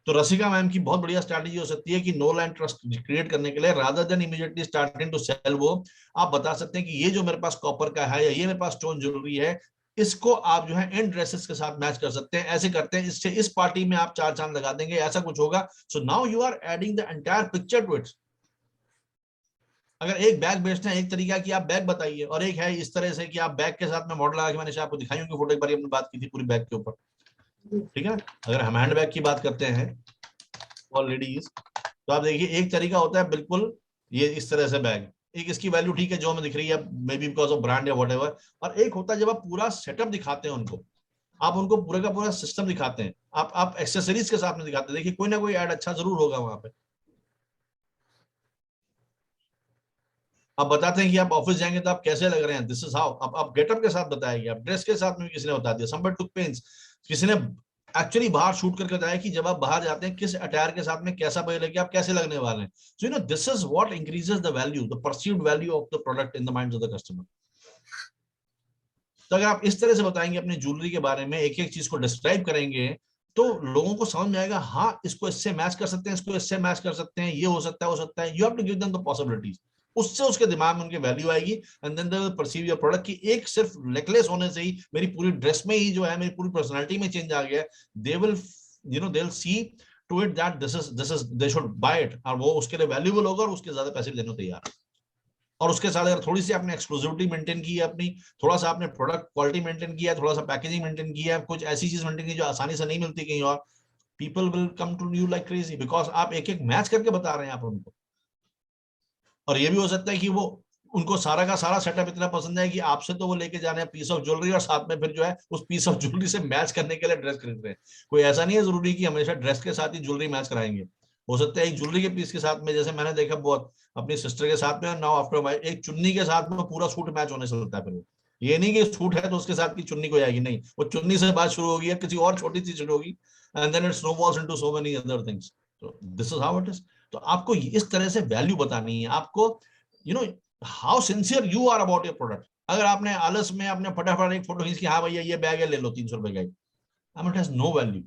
तो रसिका मैम की बहुत बढ़िया स्ट्रैटेजी हो सकती है कि नो लाइन ट्रस्ट क्रिएट करने के लिए, rather than immediately starting to sell, वो आप बता सकते हैं कि ये जो मेरे पास कॉपर का है या ये मेरे पास स्टोन ज्वेलरी है, इसको आप जो है इन ड्रेसेस के साथ मैच कर सकते हैं, ऐसे करते हैं, इससे इस पार्टी में आप 4 चांद लगा देंगे, ऐसा कुछ होगा। So now you are adding the entire picture to it. अगर एक बैग बेचना है एक तरीका कि आप बैग बताइए, और एक है इस तरह से कि आप बैग के साथ में मॉडल लगा के, मैंने आपको दिखाई होंगी फोटो, एक बार हमने बात की थी पूरी बैग के ऊपर, ठीक है। अगर हम हैंड बैग की बात करते हैं और लेडीज, तो आप देखिए एक तरीका होता है बिल्कुल ये इस तरह से बैग, एक इसकी वैल्यू ठीक है जो हमें दिख रही है may be because of brand या व्हाटएवर, और एक होता है जब आप पूरा सेटअप दिखाते हैं उनको, आप उनको पूरे का पूरा सिस्टम दिखाते हैं, आप एक्सेसरीज के साथ में दिखाते हैं। देखिए कोई ना कोई ऐड अच्छा जरूर होगा वहां पे। आप बताते हैं कि आप ऑफिस जाएंगे तो आप कैसे लग रहे हैं, दिस इज हाउ, आप गेटअप के साथ बताएंगे, आप ड्रेस के साथ में किसी ने बता दिया, समबडी टुक पेन्स, किसी ने एक्चुअली बाहर शूट करके बताया कि जब आप बाहर जाते हैं किस अटायर के साथ में कैसा पहले कि आप कैसे लगने वाले हैं। सो this is what increases the value, the perceived value of the product in the minds of the customer. तो अगर आप इस तरह से बताएंगे अपनी ज्वेलरी के बारे में, एक एक चीज को डिस्क्राइब करेंगे, तो लोगों को समझ में आएगा, हाँ इसको इससे मैच कर सकते हैं, इसको इससे मैच कर सकते हैं, ये हो सकता है, हो सकता है। You have to give them the possibilities, उससे उसके दिमाग में उनकी वैल्यू आएगी, and then they will perceive your product की एक सिर्फ नेकलेस होने से ही मेरी पूरी ड्रेस में ही जो है मेरी पूरी पर्सनालिटी में चेंज आ गया है। They will they will see to it that this is they should buy it, और वो उसके लिए वैल्यूबल होगा और उसके ज्यादा पैसे भी देने को तैयार है। और उसके साथ अगर थोड़ी सी आपने एक्सक्लूसिविटी मेंटेन की है अपनी, थोड़ा सा आपने प्रोडक्ट क्वालिटी मेंटेन किया है, थोड़ा सा पैकेजिंग मेंटेन किया है, कुछ ऐसी चीज मेंटेन की जो आसानी से नहीं मिलती कहीं और, people will come to you like crazy, because आप एक एक मैच करके बता रहे हैं आप उनको। और ये भी हो सकता है कि वो उनको सारा का सारा सेटअप इतना पसंद है कि आपसे तो वो लेके जाने पीस ऑफ ज्वेलरी, और साथ में फिर जो है उस पीस ऑफ ज्वेलरी से मैच करने के लिए ड्रेस खरीद रहे हैं। कोई ऐसा नहीं है जरूरी कि हमेशा ड्रेस के साथ ही ज्वेलरी मैच कराएंगे, हो सकता है एक ज्वेलरी के पीस के साथ में, जैसे मैंने देखा बहुत अपनी सिस्टर के साथ में, नाउ आफ्टर माई, एक चुन्नी के साथ में पूरा सूट मैच होने से लगता है। फिर वो ये नहीं कि सूट है तो उसके साथ की चुन्नी को आएगी, नहीं, वो चुन्नी से बात शुरू होगी या किसी और छोटी सी शुरू होगी, and then it snowballs into so many other things. तो this is how it is. तो आपको इस तरह से वैल्यू बतानी है, आपको how sincere you are about your product. अगर आपने आलस में आपने फटाफट एक फोटो खींच की, हाँ भैया ये बैग है ले लो 300 रुपए का, it has no value.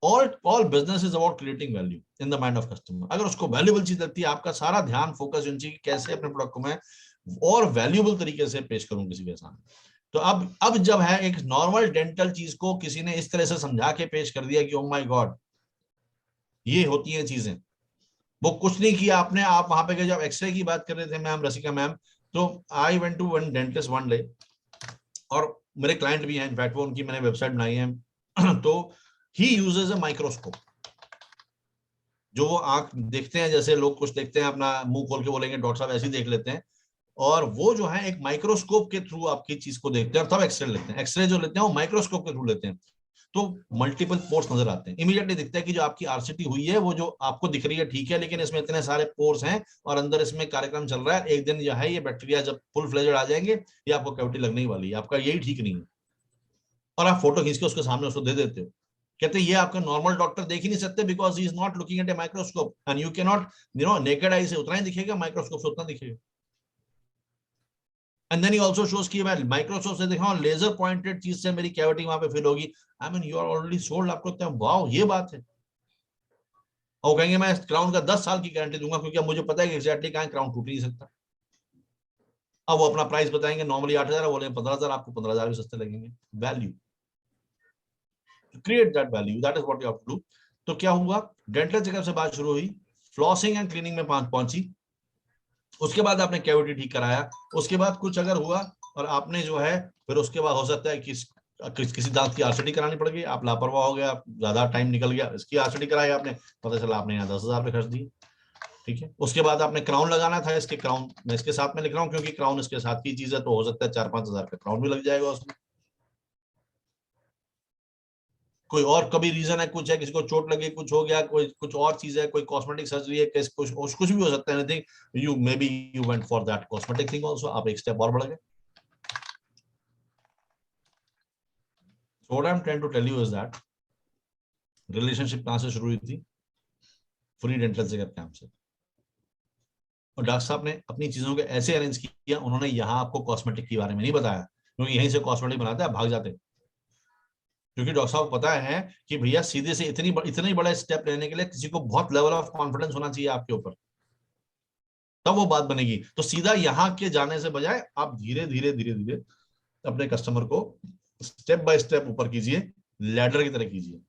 all business is about creating value in the mind of customer। अगर उसको वैल्यूबल चीज लगती है, आपका सारा ध्यान फोकस इन चीज कैसे अपने प्रोडक्ट को मैं और वैल्यूबल तरीके से पेश करूं किसी के सामने। तो अब जब है एक नॉर्मल डेंटल चीज को किसी ने इस तरह से समझा के पेश कर दिया कि ओ माय गॉड ये होती हैं चीजें, वो कुछ नहीं किया आपने, आप वहां पे गए, जब एक्सरे की बात कर रहे थे मैम रसिका मैम, तो I went to one dentist one day, और मेरे क्लाइंट भी हैं, इनफैक्ट वो उनकी मैंने वेबसाइट बनाई है। तो ही यूजेस अ माइक्रोस्कोप, जो वो आंख देखते हैं जैसे लोग कुछ देखते हैं अपना मुंह खोल के बोलेंगे डॉक्टर साहब ऐसे ही देख लेते हैं, और वो जो है एक माइक्रोस्कोप के थ्रू आपकी चीज को देखते हैं, और तब एक्सरे लेते हैं। एक्सरे जो लेते हैं वो माइक्रोस्कोप के थ्रू लेते हैं, तो मल्टीपल पोर्स नजर आते हैं, इमीडिएटली दिखता है कि जो आपकी आरसीटी हुई है वो जो आपको दिख रही है ठीक है, लेकिन इसमें इतने सारे पोर्स हैं और अंदर इसमें कार्यक्रम चल रहा है, एक दिन जो है ये बैक्टीरिया जब फुल फ्लेजेड आ जाएंगे ये आपको कैविटी लगने ही वाली है, आपका यही ठीक नहीं है, और आप फोटो खींच के उसके सामने उसको दे देते हो। कहते हैं ये आपका नॉर्मल डॉक्टर देख ही नहीं सकते, because he is not looking at a microscope, and you can not naked eye से उतना ही दिखेगा, माइक्रोस्कोप से उतना दिखेगा। And then he also shows कि मैं माइक्रोस्कोप से देखा लेजर पॉइंटेड चीज से मेरी कैविटी वहां पे फिल होगी। I mean you are already sold, आपको लगता है वाओ ये बात है, और कहेंगे मैं क्राउन का 10 साल की गारंटी दूंगा, क्योंकि अब मुझे पता है कि एग्जैक्टली कहां क्राउन टूट नहीं सकता। अब वो अपना प्राइस बताएंगे, नॉर्मली 8,000 बोलेंगे 15,000, आपको 15,000 भी सस्ते लगेंगे। Value, create that value, that is what you have to do. तो क्या हुआ, डेंटल चेकअप से बात शुरू हुई, फ्लॉसिंग एंड क्लीनिंग में पहुंची, उसके बाद आपने कैविटी ठीक कराया, उसके बाद कुछ अगर हुआ और आपने जो है फिर उसके बाद हो सकता है कि किसी दांत की आरसीटी करानी पड़ गई, आप लापरवाह हो गया, ज्यादा टाइम निकल गया, इसकी आरसीटी कराई आपने, पता चला आपने यहाँ 10,000 रुपये खर्च दिए। ठीक है, उसके बाद आपने क्राउन लगाना था, इसके क्राउन मैं इसके साथ में लिख रहा हूँ क्योंकि क्राउन इसके साथ की चीज है, तो हो सकता है 4-5 हजार का क्राउन भी लग जाएगा उसमें। कोई और कभी रीजन है, कुछ है, किसी को चोट लगी, कुछ हो गया, कोई कुछ और चीज है, कोई कॉस्मेटिक सर्जरी है, कुछ भी हो सकता है, anything you may be you went for that cosmetic thing also, आप एक स्टेप और बढ़ गए। So what I'm trying to tell you is that relationship कहां से शुरू हुई थी? फ्री डेंटल चेकअप कैंप से। और डॉक्टर साहब ने अपनी चीजों को ऐसे अरेंज किया, उन्होंने यहाँ आपको कॉस्मेटिक के बारे में नहीं बताया, क्योंकि यहीं से कॉस्मेटिक बनाते हैं भाग जाते, क्योंकि डॉक्टर साहब को पता है कि भैया सीधे से इतनी बड़ा स्टेप लेने के लिए किसी को बहुत लेवल ऑफ कॉन्फिडेंस होना चाहिए आपके ऊपर, तब वो बात बनेगी। तो सीधा यहाँ के जाने से बजाय आप धीरे धीरे धीरे धीरे अपने कस्टमर को स्टेप बाय स्टेप ऊपर कीजिए, लैडर की तरह कीजिए।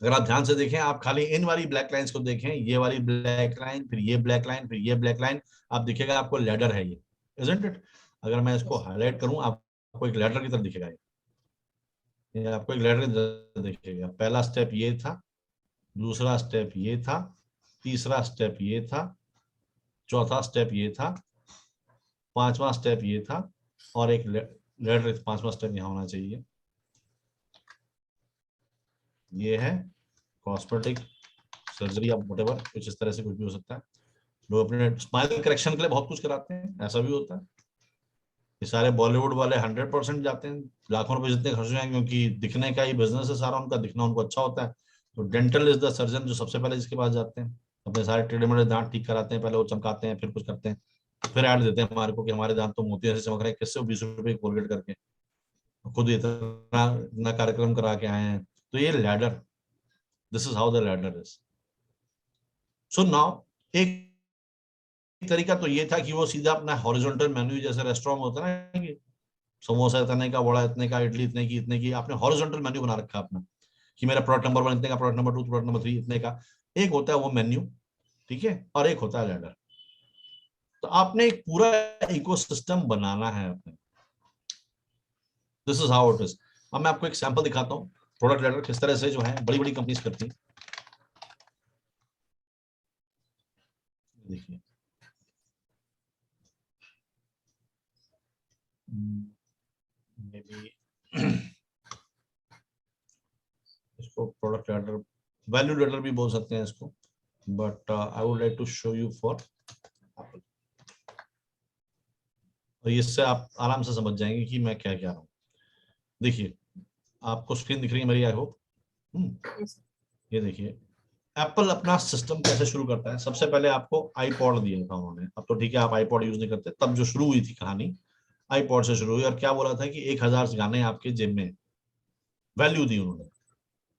अगर आप ध्यान से देखें, आप खाली इन वाली ब्लैक लाइंस को देखें, ये वाली ब्लैक लाइन, फिर ये ब्लैक लाइन, फिर ये ब्लैक लाइन, आप दिखेगा आपको लैडर है ये, इजंट इट? अगर मैं इसको हाईलाइट करूं, आपको एक लैडर की तरह दिखेगा ये आपको एक लैडर की तरह दिखेगा। पहला स्टेप ये था, दूसरा स्टेप ये था, तीसरा स्टेप ये था, चौथा स्टेप ये था, पांचवा स्टेप ये था, और एक लैडर पांचवा स्टेप यहाँ होना चाहिए। ये है कॉस्मेटिक सर्जरी या व्हाटएवर, कुछ इस तरह से कुछ भी हो सकता है। लोग अपने स्माइल करेक्शन के लिए बहुत कुछ कराते हैं, ऐसा भी होता है। ये सारे बॉलीवुड वाले 100% जाते हैं, लाखों रुपए जितने खर्च हैं, क्योंकि दिखने का ही बिजनेस है सारा उनका, दिखना उनको अच्छा होता है। तो डेंटल इज द सर्जन जो सबसे पहले जिसके पास जाते हैं, अपने सारे टेढ़े मेढ़े दांत ठीक कराते हैं, पहले वो चमकाते हैं, फिर कुछ करते हैं, फिर ऐड देते हैं हमारे को कि हमारे दांत तो मोती ऐसे चमक रहे हैं, किससे 20 रुपए कोलगेट करके खुद इतना कार्यक्रम करा के आए हैं। तो ये ladder, this is how the ladder is. So now एक तरीका तो ये था कि वो सीधा अपना हॉरिजॉन्टल मेन्यू, जैसे रेस्टोरेंट में होता है ना कि समोसा इतने का, बड़ा इतने का, इडली इतने की, आपने हॉरिजॉन्टल मेन्यू बना रखा अपना कि मेरा प्रोडक्ट नंबर 1 इतने का, प्रोडक्ट नंबर 2, प्रोडक्ट नंबर 3 इतने का। एक होता है वो मेन्यू, ठीक है, और एक होता है लैडर। तो आपने एक पूरा इकोसिस्टम बनाना है अपने। This is how it is. अब मैं आपको एक सैंपल दिखाता हूँ प्रोडक्ट लैडर किस तरह से जो है बड़ी बड़ी कंपनीज करती हैं। देखिए, मे बी इसको प्रोडक्ट लैडर, वैल्यू लैडर भी बोल सकते हैं इसको, but I would like to show you for Apple. और इससे आप आराम से समझ जाएंगे कि मैं क्या कह रहा हूँ। देखिए, आपको स्क्रीन दिख रही है मेरी, आई होप। ये देखिए, एप्पल अपना सिस्टम कैसे शुरू करता है। सबसे पहले आपको आईपॉड दिया था उन्होंने, अब तो ठीक है आप आईपॉड यूज नहीं करते, तब जो शुरू हुई थी कहानी आईपॉड से शुरू हुई, और क्या बोला था कि 1000 गाने आपके जेब में, वैल्यू दी उन्होंने,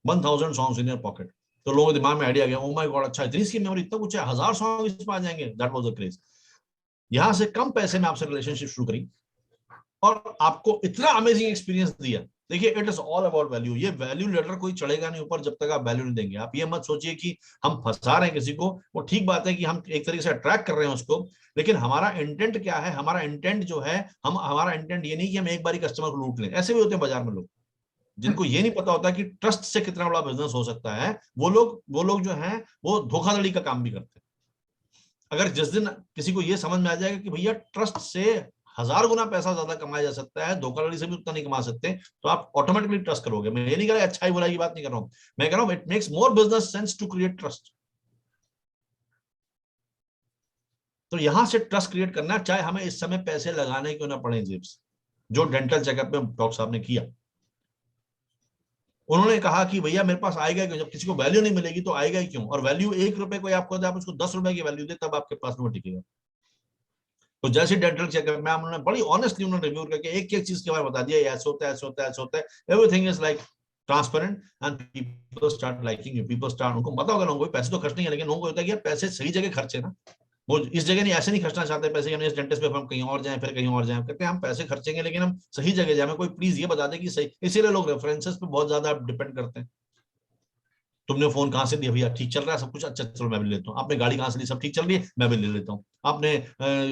1000 सॉन्ग्स इन योर पॉकेट। तो लोगों के दिमाग में आइडिया गया, ओ माय गॉड, अच्छा इतनी इसकी मेमोरी, इतना कुछ है, 1000 सॉन्ग इसमें आ जाएंगे। That was the craze. यहां से कम पैसे में आपसे रिलेशनशिप शुरू करी और आपको इतना अमेजिंग एक्सपीरियंस दिया। देखिए, it is all about value. ये वैल्यू लेटर कोई चढ़ेगा नहीं ऊपर जब तक आप वैल्यू नहीं देंगे। आप ये मत सोचिए कि हम फंसा रहे हैं किसी को, वो ठीक बात है कि हम एक तरीके से अट्रैक्ट कर रहे हैं उसको, लेकिन हमारा इंटेंट क्या है? हमारा इंटेंट जो है, हमारा इंटेंट ये नहीं कि हम एक बार कस्टमर को लूट लें। ऐसे भी होते हैं बाजार में लोग, जिनको ये नहीं पता होता कि ट्रस्ट से कितना बड़ा बिजनेस हो सकता है। वो लोग जो हैं वो धोखाधड़ी का काम भी करते हैं। अगर जिस दिन किसी को ये समझ में आ जाएगा कि भैया ट्रस्ट से 1000 गुना पैसा ज्यादा कमाया जा सकता है, धोखाधड़ी से भी उतना नहीं कमा सकते, तो आप ऑटोमेटिकली ट्रस्ट करोगे। मैं ये नहीं कह रहा अच्छाई बुराई की बात नहीं कर रहा हूं, मैं कह रहा हूं it makes more business sense to create trust. तो यहां से ट्रस्ट क्रिएट करना, चाहे हमें इस समय पैसे लगाने क्यों ना पड़े जेब से, जो डेंटल चेकअप में डॉक्टर साहब ने किया। उन्होंने कहा कि भैया मेरे पास आएगा क्यों, जब किसी को वैल्यू नहीं मिलेगी तो आएगा ही क्यों। और वैल्यू 1 रुपए को आपको, आप उसको 10 रुपए की वैल्यू दे, तब आपके पास में टिकेगा। तो जैसे डेंटल चेकअप में उन्होंने बड़ी ऑनेस्टली उन्होंने रिव्यू करके एक एक चीज के बारे में बता दिया, ऐसा होता है, ऐसा होता है, ऐसा होता है। Everything is like transparent and people start liking you. People start, उनको पता होगा लोगों को पैसे तो खर्च नहीं है, लेकिन लोगों को होता है कि पैसे सही जगह खर्चे ना। वो इस जगह नहीं, ऐसे नहीं खर्चना चाहते पैसे कि हम इस डेंटिस्ट पे हम कहीं और जाएं, फिर कहीं और जाएं। कहते हैं हम पैसे खर्चेंगे लेकिन हम सही जगह जाएं, कोई प्लीज ये बता दे कि सही। इसीलिए लोग रेफरेंसेस पे बहुत ज्यादा डिपेंड करते हैं। तुमने फोन कहां से दिया? भैया ठीक चल रहा है सब कुछ, अच्छा चलो मैं भी लेता हूँ। आपने गाड़ी कहां से ली? सब ठीक चल रही है, मैं भी ले लेता हूँ। आपने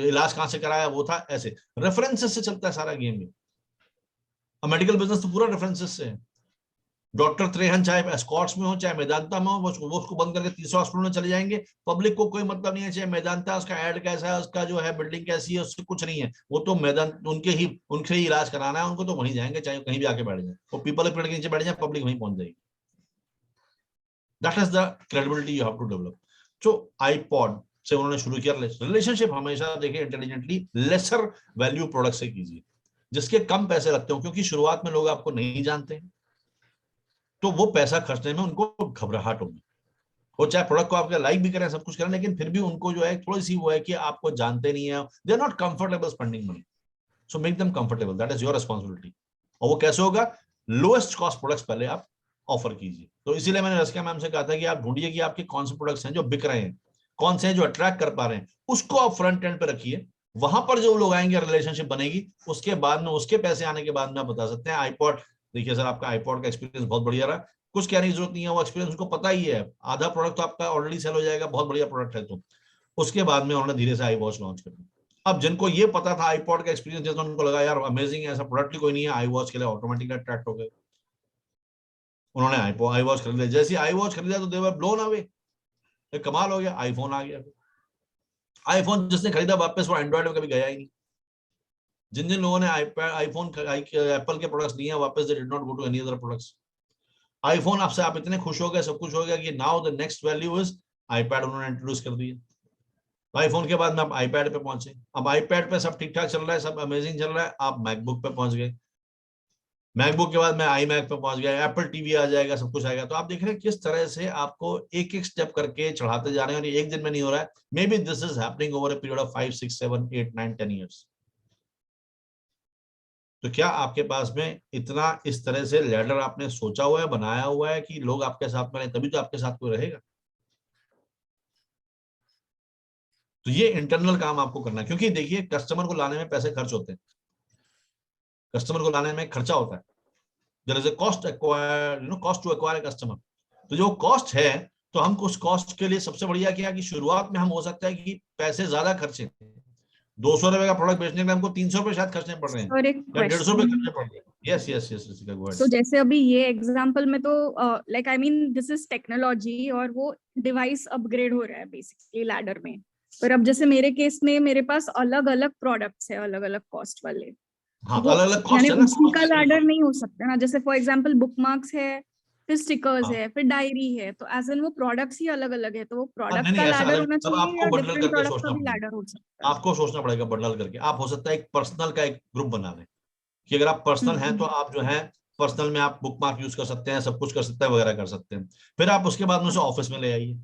इलाज कहाँ से कराया, वो था, ऐसे रेफरेंसेस से चलता है सारा गेम में। मेडिकल बिजनेस तो पूरा रेफरेंसेस से है। डॉक्टर त्रेहन चाहे स्कॉट्स में हो चाहे मेदांता में हो, वो उसको बंद करके तीसरा हॉस्पिटल में चले जाएंगे। पब्लिक को कोई मतलब नहीं है चाहे मेदांता उसका एड कैसा है, उसका जो है बिल्डिंग कैसी है, उससे कुछ नहीं है। वो तो मैदान उनसे ही इलाज कराना है उनको, तो वहीं जाएंगे चाहे कहीं भी आके बैठ जाए। वो पीपल पेड़ के नीचे बैठ जाए, पब्लिक वहीं पहुंच जाएगी। That is the credibility you have to develop. जो आईपॉड से उन्होंने शुरू किया रिलेशनशिप, हमेशा देखिए इंटेलिजेंटली लेसर वैल्यू प्रोडक्ट से कीजिए जिसके कम पैसे लगते हो, क्योंकि शुरुआत में लोग आपको नहीं जानते हैं, तो वो पैसा खर्चने में उनको घबराहट होगी। वो चाहे प्रोडक्ट को आपके लाइक भी करें, सब कुछ करें, लेकिन फिर भी उनको जो है थोड़ी सी वो है कि आपको जानते नहीं है, they are not comfortable spending money. So make them comfortable, that is your responsibility. और वो कैसे होगा? लोएस्ट कॉस्ट प्रोडक्ट्स पहले आप ऑफर कीजिए। तो इसीलिए मैंने रसिका मैम से कहा था कि आप ढूंढिए कि आपके कौन से प्रोडक्ट्स हैं जो बिक रहे हैं, कौन से हैं जो अट्रैक्ट कर पा रहे हैं, उसको आप फ्रंट एंड पे रखिए। वहां पर जो लोग आएंगे, रिलेशनशिप बनेगी, उसके बाद में उसके पैसे आने के बाद में आप बता सकते हैं आईपॉड। देखिए सर, आपका आईपॉड का एक्सपीरियंस बहुत बढ़िया रहा, कुछ कहने की जरूरत नहीं है, वो एक्सपीरियंस उनको पता ही है, आधा प्रोडक्ट तो आपका ऑलरेडी सेल हो जाएगा, बहुत बढ़िया प्रोडक्ट है। तो उसके बाद में उन्होंने धीरे से आई वॉच लॉन्च कर दी। अब जिनको ये पता था आईपॉड का एक्सपीरियंस, जैसे उनको लगा यार अमेजिंग है, ऐसा प्रोडक्ट ही कोई नहीं है, आई वॉच के लिए ऑटोमेटिकली अट्रैक्ट हो गए, उन्होंने आई वॉच खरीद लिया। जैसे आई वॉच खरीदा तो दे वर ब्लोन अवे, कमाल हो गया, आईफोन आ गया। आईफोन जिसने खरीदा वापस वो एंड्रॉइड में कभी गया ही नहीं। जिन जिन लोगों ने आईफोन एप्पल के प्रोडक्ट्स लिए हैं, वापस they did not go to any other products. IPhone आपसे आप इतने खुश हो गए, सब कुछ हो गया कि now the next value is iPad, उन्होंने इंट्रोड्यूस कर दिया। आईफोन के बाद में आप आईपैड पे पहुंचे, अब आईपैड पे सब ठीक ठाक चल रहा है, सब अमेजिंग चल रहा है, आप मैकबुक पे पहुंच गए, मैकबुक के बाद में आई मैक पे पहुंच गया, एप्पल टीवी आ जाएगा, सब कुछ आएगा। तो आप देख रहे हैं किस तरह से आपको एक एक स्टेप करके चढ़ाते जा रहे हैं, और ये एक दिन में नहीं हो रहा है। May be this is happening over a period of 5, 6, 7, 8, 9, 10 years. तो क्या आपके पास में इतना इस तरह से लैडर आपने सोचा हुआ है, बनाया हुआ है कि लोग आपके साथ में रहे, तभी तो आपके साथ कोई रहेगा। तो ये इंटरनल काम आपको करना है, क्योंकि देखिए कस्टमर को लाने में पैसे खर्च होते हैं, कस्टमर को लाने में खर्चा होता है। There is a cost acquire, cost to acquire customer. तो जो कॉस्ट है, तो हम उस कॉस्ट के लिए सबसे बढ़िया क्या कि शुरुआत में हम हो सकता है कि पैसे ज्यादा खर्चे, 200 रुपए का प्रोडक्ट बेचने के लिए हमको 300 रुपए शायद खर्चने पड़ रहे हैं, और एक या 150 रुपए क्वेश्चन, खर्चने पड़ रहे हैं। यस यस यस रसिका, गो तो अहेड। जैसे अभी ये एग्जांपल में तो like I mean this is technology और वो डिवाइस अपग्रेड हो रहा है बेसिकली लैडर में। पर अब जैसे मेरे केस में मेरे पास अलग अलग प्रोडक्ट्स है, अलग अलग कॉस्ट वाले, हाँ, तो वो अलग अलग यानी कॉस्ट है ना, उसी का कॉस्ट लैडर नहीं हो सकता ना। जैसे फॉर एग्जांपल बुकमार्क्स है, फिर स्टिकर्स हाँ है, फिर डायरी है, तो एज एन वो प्रोडक्ट्स ही अलग अलग है, तो वो हाँ, प्रोडक्ट नहीं का नहीं, ऐसा लैडर अलग, होना तब चाहिए आपको या बंडल डिफरेंट करके प्रोडक्ट का सोचना भी पड़ेगा, लैडर हो सकता है? आपको सोचना पड़ेगा बंडल करके। आप हो सकता है एक पर्सनल का एक ग्रुप बना लें, कि अगर आप पर्सनल हैं तो हम्म। आप जो है पर्सनल में आप बुक मार्क यूज कर सकते हैं, सब कुछ कर सकते हैं, वगैरह कर सकते हैं। फिर आप उसके बाद में उसे ऑफिस में ले आइए,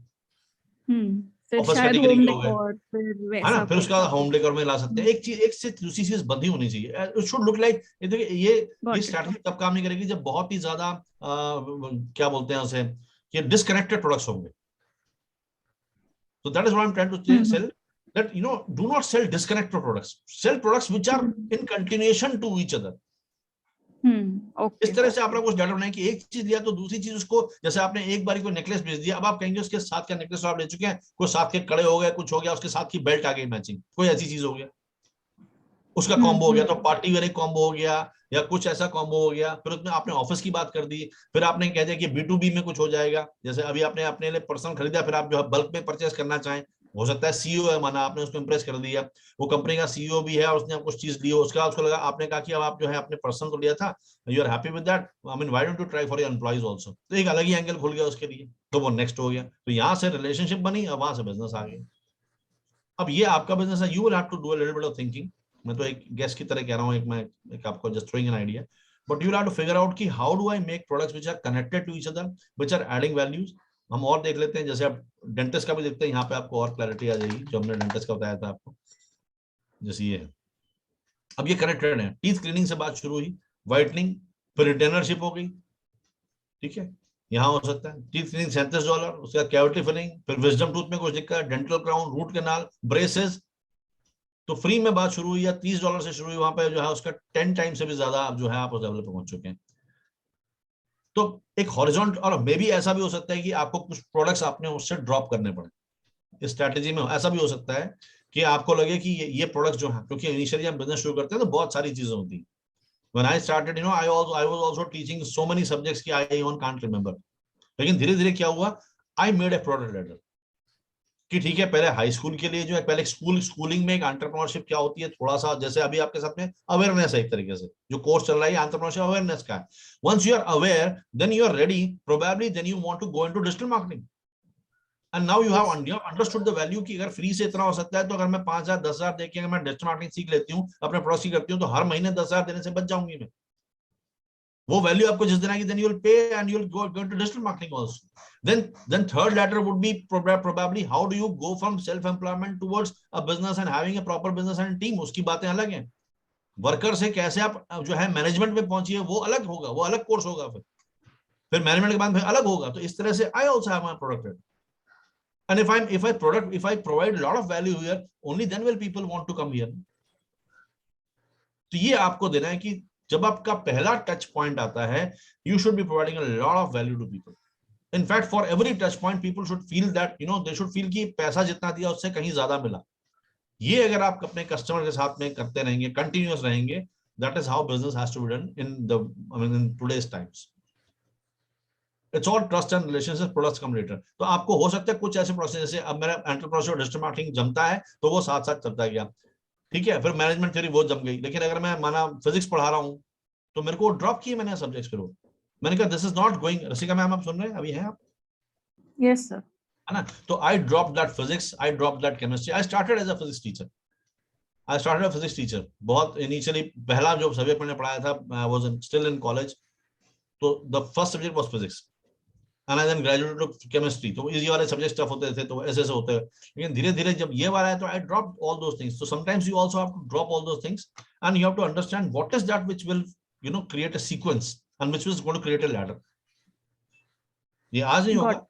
फिर ऑफिस शायद कैटेगरी होम के लोग हैं, डेकोर, फिर है ना, वैसा फिर उसका कुछ। होम डेकोर में ला सकते हैं। एक चीज एक से दूसरी चीज बंधी होनी चाहिए, इट शुड लुक लाइक। देखिए ये गॉट इट। स्ट्रैटेजी तब काम नहीं करेगी जब बहुत ही ज्यादा क्या बोलते हैं उसे, कि डिस्कनेक्टेड प्रोडक्ट्स होंगे। So that is what I'm trying to hmm sell, that do not sell disconnected products, sell products which are in continuation to each other. Okay. इस तरह से आपने कुछ डाटा बनाया कि एक चीज लिया तो दूसरी चीज उसको, जैसे आपने एक बार कोई नेकलेस बेच दिया, अब आप कहेंगे उसके साथ का नेकलेस आप ले चुके हैं, कोई साथ के कड़े हो गए, कुछ हो गया, उसके साथ की बेल्ट आ गई मैचिंग, कोई ऐसी चीज हो गया, उसका कॉम्बो हो गया, तो पार्टी वेयर एक कॉम्बो हो गया, या कुछ ऐसा कॉम्बो हो गया। फिर उसमें आपने ऑफिस की बात कर दी, फिर आपने कह दिया कि B2B में कुछ हो जाएगा। जैसे अभी आपने अपने लिए पर्सनल खरीदा, फिर आप जो है बल्क में परचेस करना चाहें, हो सकता है सीईओ है, माना आपने उसको इंप्रेस कर दिया, वो कंपनी का सीईओ भी है और उसने कुछ चीज ली हो, उसका उसको लगा, आपने कहा कि अब आप जो है अपने पर्सन को लिया था, you are happy with that, I mean why don't you try for your employees also. तो एक अलग ही एंगल खुल गया उसके लिए, तो वो नेक्स्ट हो गया। तो यहाँ से रिलेशनशिप बनी और वहां से बिजनेस आ गया। अब ये आपका बिजनेस है, you will have to do a little bit of thinking. मैं तो एक गेस्ट की तरह कह रहा हूँ, एक आपको just throwing an idea, but you will have to figure out कि how do I make products which are connected to each other, which are adding values. हम और देख लेते हैं, जैसे आप डेंटिस्ट का भी देखते हैं, यहाँ पे आपको और क्लैरिटी आ जाएगी, जो हमने डेंटिस्ट का बताया था आपको, जैसे ये है। अब ये कनेक्टेड है, टीथ क्लीनिंग से बात शुरू हुई, व्हाइटनिंग, फिर रिटेनरशिप हो गई, ठीक है, यहाँ हो सकता है टीथ क्लीनिंग $37, उसका कैविटी फिलिंग, फिर विजडम टूथ में कुछ दिक्कत, dental crown, root canal, braces, तो फ्री में बात शुरू हुई या $30 से शुरू हुई, वहां पे जो है उसका 10 टाइम से भी ज्यादा आप जो है आप उस लेवल पे पहुंच चुके हैं। तो एक हॉरिजॉन्ट, और मे भी ऐसा भी हो सकता है कि आपको कुछ प्रोडक्ट्स आपने उससे ड्रॉप करने पड़े, इस स्ट्रैटेजी में ऐसा भी हो सकता है कि आपको लगे कि ये प्रोडक्ट जो है, क्योंकि इनिशियली हम बिजनेस शुरू करते हैं तो बहुत सारी चीजें होती हैं. When I started, I was also teaching so many subjects कि I even can't remember. लेकिन धीरे धीरे क्या हुआ, I made a product ladder कि ठीक है, पहले हाई स्कूल के लिए जो है, पहले स्कूलिंग में एक एंटरप्रेन्योरशिप क्या होती है, थोड़ा सा जैसे अभी आपके साथ में अवेयरनेस है, एक तरीके से जो कोर्स चल रहा है एंटरप्रेन्योरशिप अवेयरनेस का है. Once you are aware, then you are ready, probably then you want to go into digital marketing. And now you have understood the value कि अगर फ्री से इतना हो सकता है, तो अगर मैं 5,000 10,000 देके अगर मैं डिजिटल मार्केटिंग सीख लेती हूँ, अपने प्रोडक्ट की करती हूँ, तो हर महीने 10,000 देने से बच जाऊंगी मैं. वो वैल्यू आपको जिस दिन आएगी, then you will pay and you will go to digital marketing also. Then third ladder would be probably how do you go from self employment towards a business and having a proper business and team. उसकी बातें अलग हैं. Worker से कैसे आप जो है management में पहुंचिए, वो अलग होगा, वो अलग कोर्स होगा. फिर मैनेजमेंट के बाद फिर अलग होगा. तो इस तरह से I also have my product. And if I provide a lot of value here, only then will people want to come here. तो ये आपको देना है कि जब आपका पहला टच पॉइंट आता है, you should be providing a lot of value to people. In fact for every touch point people should feel that they should feel कि पैसा जितना दिया उससे कहीं ज्यादा मिला. ये अगर आप अपने कस्टमर के साथ में करते रहेंगे, कंटिन्यूअस रहेंगे, that is how business has to be done in today's times. It's all trust and relationship, products come later. तो आपको हो सकता है कुछ ऐसे प्रोसेस, जैसे अब मेरा एंटरप्रेन्योरशिप और डिजिटल मार्केटिंग जमता है तो वो साथ साथ चलता गया, ठीक है. फिर मैनेजमेंट थ्योरी वो जम गई. लेकिन अगर मैं माना फिजिक्स पढ़ा रहा हूं, तो मेरे को ड्रॉप किए मैंने सब्जेक्ट्स. फिर मैंने कहा this is not going. Rasika ma'am आप सुन रहे हैं, अभी हैं आप? Yes sir. है ना. तो I drop that physics, I drop that chemistry. I started as a physics teacher. बहुत इनिशियली पहला जो सब्जेक्ट मैंने पढ़ाया था, I was still in college, तो the first subject was physics and I then graduated to chemistry. तो easy वाले subject tough होते थे, तो ऐसे होते हैं. लेकिन धीरे धीरे जब ये वाला है, तो I drop all those things. So sometimes you also have to drop all those things and you have to understand what is that which will create a sequence and which is going to create a ladder. ये आज नहीं होगा.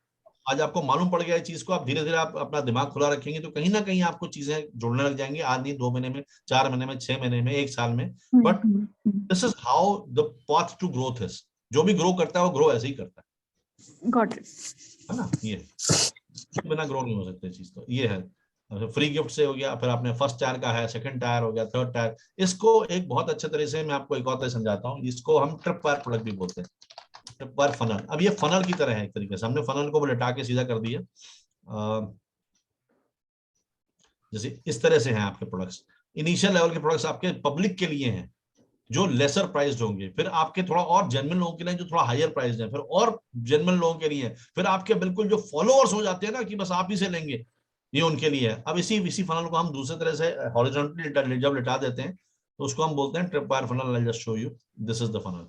आज आपको मालूम पड़ गया इस चीज को, आप धीरे धीरे आप अपना दिमाग खुला रखेंगे, तो कहीं ना कहीं आपको चीजें जुड़ने लग जाएंगी. आज नहीं, 2 महीने में, 4 महीने में, 6 महीने में, 1 साल में. But this is how the path to growth is. जो भी ग्रो करता है वो ग्रो ऐसे ही करता है. Got it. है ना. ये बिना ग्रो नहीं हो सकती चीज. तो ये है. फ्री गिफ्ट से हो गया, फिर आपने फर्स्ट टायर का है, सेकंड टायर हो गया, थर्ड टायर. इसको एक बहुत अच्छे तरह से मैं आपको एक और तरह समझाता हूँ. इसको हम ट्रिप वायर प्रोडक्ट भी बोलते हैं, ट्रिप वायर फनल. अब ये फनल की तरह है एक तरीके से. हमने फनल को लटा के सीधा कर दिया. जैसे इस तरह से हैं आपके प्रोडक्ट्स. इनिशियल लेवल के प्रोडक्ट्स आपके पब्लिक के लिए हैं जो लेसर प्राइस्ड होंगे. फिर आपके थोड़ा और जेन्युइन लोगों के लिए जो थोड़ा हायर प्राइस्ड है. फिर और जेन्युइन लोगों के लिए. फिर आपके बिल्कुल जो फॉलोअर्स हो जाते हैं ना कि बस आप ही से लेंगे, ये उनके लिए है. अब इसी फनल को हम दूसरे तरह से हॉरिजॉन्टली जब लिटा देते हैं, तो उसको हम बोलते हैं trip wire funnel. I just show you, this is the funnel.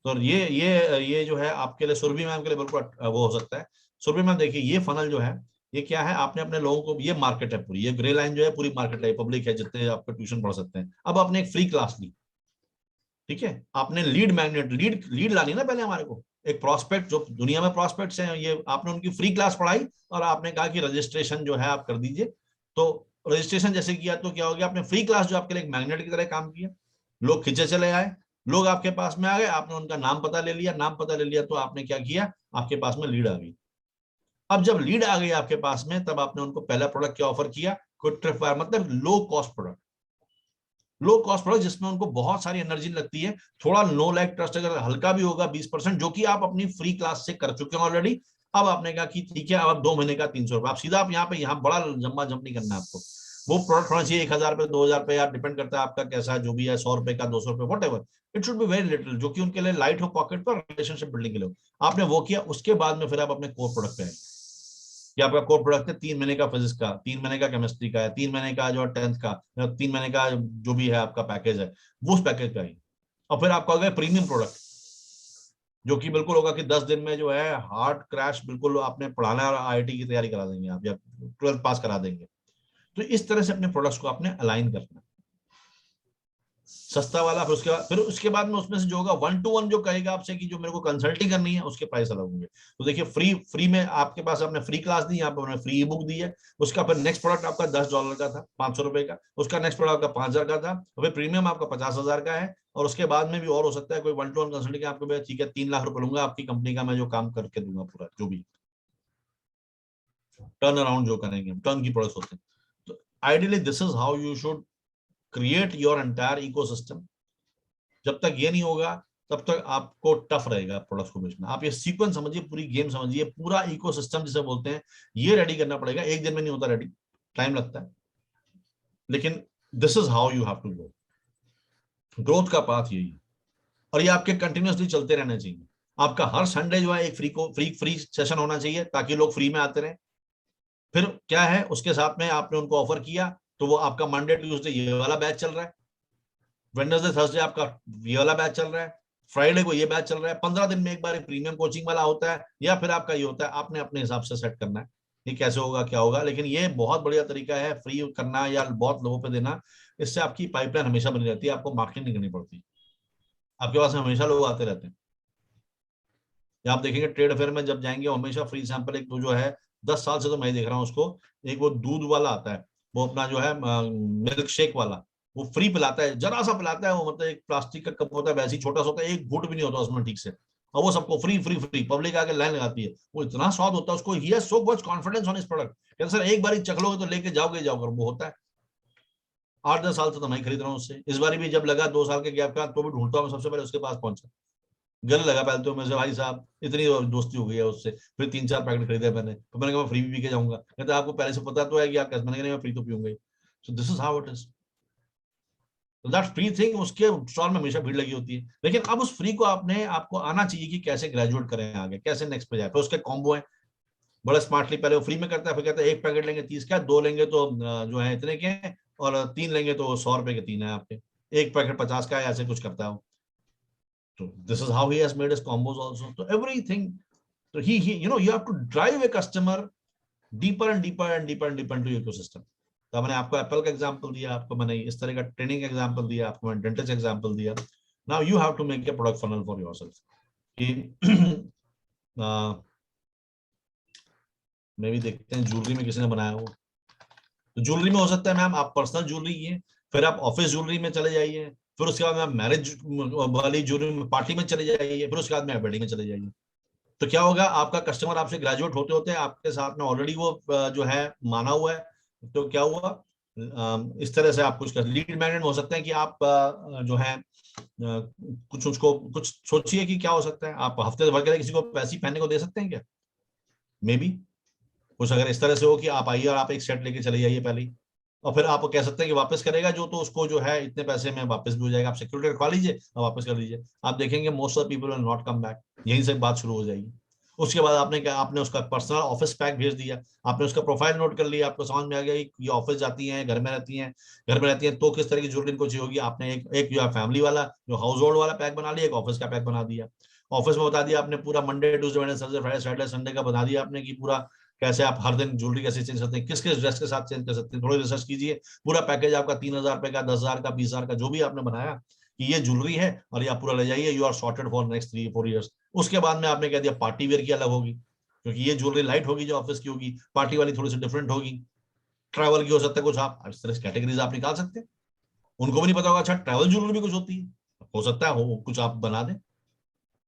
तो ये जो है आपके लिए, सुरभि मैम के लिए बिल्कुल वो हो सकता है. सुरभि मैम देखिए, ये फनल जो है, ये क्या है, आपने अपने लोगों को, ये मार्केट है पूरी, ये ग्रे लाइन जो है पूरी मार्केट है, पब्लिक है, जितने आपको ट्यूशन पढ़ सकते हैं. अब आपने एक फ्री क्लास ली, ठीक है. आपने लीड मैग्नेट, लीड लानी ना पहले हमारे को, एक प्रोस्पेक्ट, जो दुनिया में प्रोस्पेक्ट्स हैं, ये आपने उनकी फ्री क्लास पढ़ाई और आपने कहा कि रजिस्ट्रेशन जो है आप कर दीजिए. तो रजिस्ट्रेशन जैसे किया तो क्या हो गया, आपने फ्री क्लास जो आपके लिए एक मैग्नेट की तरह काम किया. लोग खिंचे चले आए, लोग आपके पास में आ गए, आपने उनका नाम पता ले लिया, तो आपने क्या किया, आपके पास में लीड आ गई. अब जब लीड आ गई आपके पास में, तब आपने उनको पहला प्रोडक्ट क्या ऑफर किया, ट्रिप वायर, मतलब low cost product. Low cost product जिसमें उनको बहुत सारी एनर्जी लगती है, थोड़ा नो लाइक ट्रस्ट अगर हल्का भी होगा 20%, जो कि आप अपनी फ्री क्लास से कर चुके हैं ऑलरेडी. अब आपने कहा कि ठीक है, अब 2 महीने का 300 रुपए. आप सीधा आप यहाँ बड़ा जम्मा जंप नहीं करना है आपको. वो प्रोडक्ट होना चाहिए 1,000 रुपए, 2,000 रुपए, यार डिपेंड करता है आपका कैसा जो भी है, 100 रुपए का, 200 रुपए, what ever. It should be very little, जो कि उनके लिए लाइट हो पॉकेट पर, रिलेशनशिप बिल्डिंग के लिए. आपने वो किया. उसके बाद में फिर आप अपने कोर प्रोडक्ट पे आए कि आपका कोर प्रोडक्ट है 3 महीने का फिजिक्स का, 3 महीने का केमिस्ट्री का है, 3 महीने का जो 10th का, 3 महीने का जो भी है आपका पैकेज है, वो उस पैकेज पे आई. और फिर आपका हो गया प्रीमियम प्रोडक्ट, जो कि बिल्कुल होगा कि 10 दिन में जो है हार्ड क्रैश बिल्कुल आपने पढ़ाना है और IIT की तैयारी करा देंगे आप, या 12th पास करा देंगे. तो इस तरह से अपने प्रोडक्ट्स को आपने अलाइन करना, सस्ता वाला. फिर उसके बाद में उसमें से जो होगा 1-to-1 जो कहेगा आपसे कि जो मेरे को कंसल्टिंग करनी है, उसके प्राइस अलग होंगे. तो देखिए, फ्री में आपके पास आपने फ्री क्लास दी, यहाँ पर फ्री ई बुक दी है. उसका फिर नेक्स्ट प्रोडक्ट आपका $10 का था, 500 रुपए का. उसका नेक्स्ट प्रोडक्ट आपका 5,000 का था. और फिर प्रीमियम आपका 50,000 का है. और उसके बाद में भी और हो सकता है कोई 1-to-1 कंसल्टिंग आपको, ठीक है 3 लाख रुपए लूंगा आपकी कंपनी का, मैं जो काम करके दूंगा पूरा, जो भी टर्न अराउंड जो करेंगे, टर्न की प्रोडक्ट्स होते हैं. तो ideally this is how you should create your entire ecosystem. जब तक ये नहीं होगा तब तक आपको टफ रहेगा प्रोडक्ट्स को बेचना। आप ये सीक्वेंस समझिए, पूरी गेम समझिए, पूरा इकोसिस्टम जिसे बोलते हैं, ये रेडी करना पड़ेगा। एक दिन में नहीं होता रेडी, टाइम लगता है, लेकिन this is how you have to grow. Growth का पाथ यही है, और ये आपके कंटिन्यूअसली चलते रहना चाहिए। आपका हर संडे जो है एक फ्री सेशन होना चाहिए, ताकि लोग फ्री में आते रहे। फिर क्या है, उसके साथ में आपने उनको ऑफर किया, तो वो आपका मंडे ट्यूसडे ये वाला बैच चल रहा है, वेडनेसडे थर्सडे आपका ये वाला बैच चल रहा है, फ्राइडे को ये बैच चल रहा है। 15 दिन में एक बार प्रीमियम कोचिंग वाला होता है, या फिर आपका ये होता है। आपने अपने हिसाब से सेट करना है ये कैसे होगा, क्या होगा। लेकिन ये बहुत बढ़िया तरीका है फ्री करना या बहुत लोगों पे देना। इससे आपकी पाइपलाइन हमेशा बनी रहती है, आपको मार्केटिंग नहीं करनी पड़ती, आपके पास हमेशा लोग आते रहते हैं। या आप देखेंगे ट्रेड फेयर में जब जाएंगे, हमेशा फ्री सैंपल एक तो जो है 10 साल से तो मैं देख रहा हूँ उसको, एक वो दूध वाला आता है, वो अपना जो है मिल्क शेक वाला, वो फ्री पिलाता है, जरा सा पिलाता है वो, मतलब एक प्लास्टिक का कप होता है वैसे ही छोटा सा होता है, एक घूंट भी नहीं होता उसमें ठीक से, और वो सबको फ्री फ्री फ्री, पब्लिक आके लाइन लगाती है। वो इतना स्वाद होता है उसको, he has so much confidence on इस प्रोडक्ट, कहते सर एक बार ही चख लोगे तो लेके जाओगे जाओगे, वो होता है। 8-10 साल से तो मैं खरीद रहा हूँ उससे। इस बार भी जब लगा 2 साल के गैप का, तो भी ढूंढता हूँ, सबसे पहले उसके पास पहुंचा, गले लगा पहले तो मैं से, भाई साहब इतनी दोस्ती हो गई है उससे। फिर 3-4 पैकेट खरीदे मैंने, तो मैंने कहा मैं फ्री भी पी के जाऊंगा। कहते आपको पहले से पता तो है कि आप कैसे, मैंने कहा नहीं मैं फ्री तो पीऊंगा ही। So this is how it is. That free thing, उसके स्टॉल में हमेशा भीड़ लगी होती है। लेकिन अब उस फ्री को आपको आना चाहिए कि कैसे ग्रेजुएट करें आगे, कैसे नेक्स्ट पे जाए। फिर उसके कॉम्बो है बड़ा स्मार्टली, पहले वो फ्री में करता है, फिर कहता है एक पैकेट लेंगे 30 का, 2 लेंगे तो जो है इतने के हैं, और 3 लेंगे तो 100 रुपए के 3 है आपके, एक पैकेट 50 का है, ऐसे कुछ करता है वो। So this is how he has made his combos also. So everything, so he you have to drive a customer deeper and deeper and deeper and deeper into your ecosystem. तो मैंने आपको एप्पल का example दिया, आपको मैंने इस तरह का ट्रेनिंग एग्जांपल दिया, आपको मैंने डेंटिस्ट एग्जांपल दिया। Now you have to make a product funnel for yourself कि मे भी देखते हैं ज्वेलरी में किसी ने बनाया हो, तो ज्वेलरी में हो सकता है मैम आप पर्सनल ज्वेलरी है, फिर आप ऑफिस ज्वेलरी में चले जाइए, फिर उसके बाद में मैरिज वाली ज्वेलरी में पार्टी में चले जाइए, फिर उसके बाद में वेडिंग में चले जाइए। तो क्या होगा, आपका कस्टमर आपसे ग्रेजुएट होते होते आपके साथ में ऑलरेडी वो जो है माना हुआ है। तो क्या हुआ, इस तरह से आप कुछ लीड मैग्नेट हो सकते हैं कि आप जो है कुछ उसको कुछ सोचिए कि क्या हो सकता है। आप हफ्ते भर के लिए किसी को पैसे पहनने को दे सकते हैं क्या, मे बी कुछ अगर इस तरह से हो कि आप आइए और आप एक सेट लेके चले जाइए पहले ही, और फिर आप कह सकते हैं कि वापस करेगा जो, तो उसको जो है इतने पैसे में वापस भी हो जाएगा, आप सिक्योरिटी रखवा लीजिए और वापस कर लीजिए। आप देखेंगे most of people will not come back, यहीं से बात शुरू हो जाएगी। उसके बाद आपने क्या, आपने उसका पर्सनल ऑफिस पैक भेज दिया, आपने उसका प्रोफाइल नोट कर लिया, आपको समझ में आ गया कि ये ऑफिस जाती हैं, घर में रहती हैं, तो किस तरह की ज्वेलरी इनको चाहिए होगी। आपने एक जो है फैमिली वाला जो हाउस होल्ड वाला पैक बना लिया, एक ऑफिस का पैक बना दिया। ऑफिस में बता दिया आपने पूरा Monday Tuesday Wednesday Friday Saturday Sunday का बता दिया आपने कि पूरा कैसे आप हर दिन ज्वेलरी कैसे चेंज करते हैं, किस किस ड्रेस के साथ चेंज कर सकते हैं, थोड़ी रिसर्च कीजिए। पूरा पैकेज आपका 3,000 रुपए का, 10,000 का, 20,000 का, जो भी आपने बनाया कि ये ज्वेलरी है और ये आप पूरा ले जाइए, you are sorted for next 3-4 years. उसके बाद में आपने कह दिया पार्टी वेयर की अलग होगी, क्योंकि ये ज्वेलरी लाइट होगी जो ऑफिस की होगी, पार्टी वाली थोड़ी सी डिफरेंट होगी, ट्रैवल की हो सकता है कुछ, आप इस तरह कैटेगरीज आप निकाल सकते हैं। उनको भी नहीं पता होगा अच्छा ट्रैवल ज्वेलरी भी कुछ होती है, हो सकता है हो कुछ आप बना दें।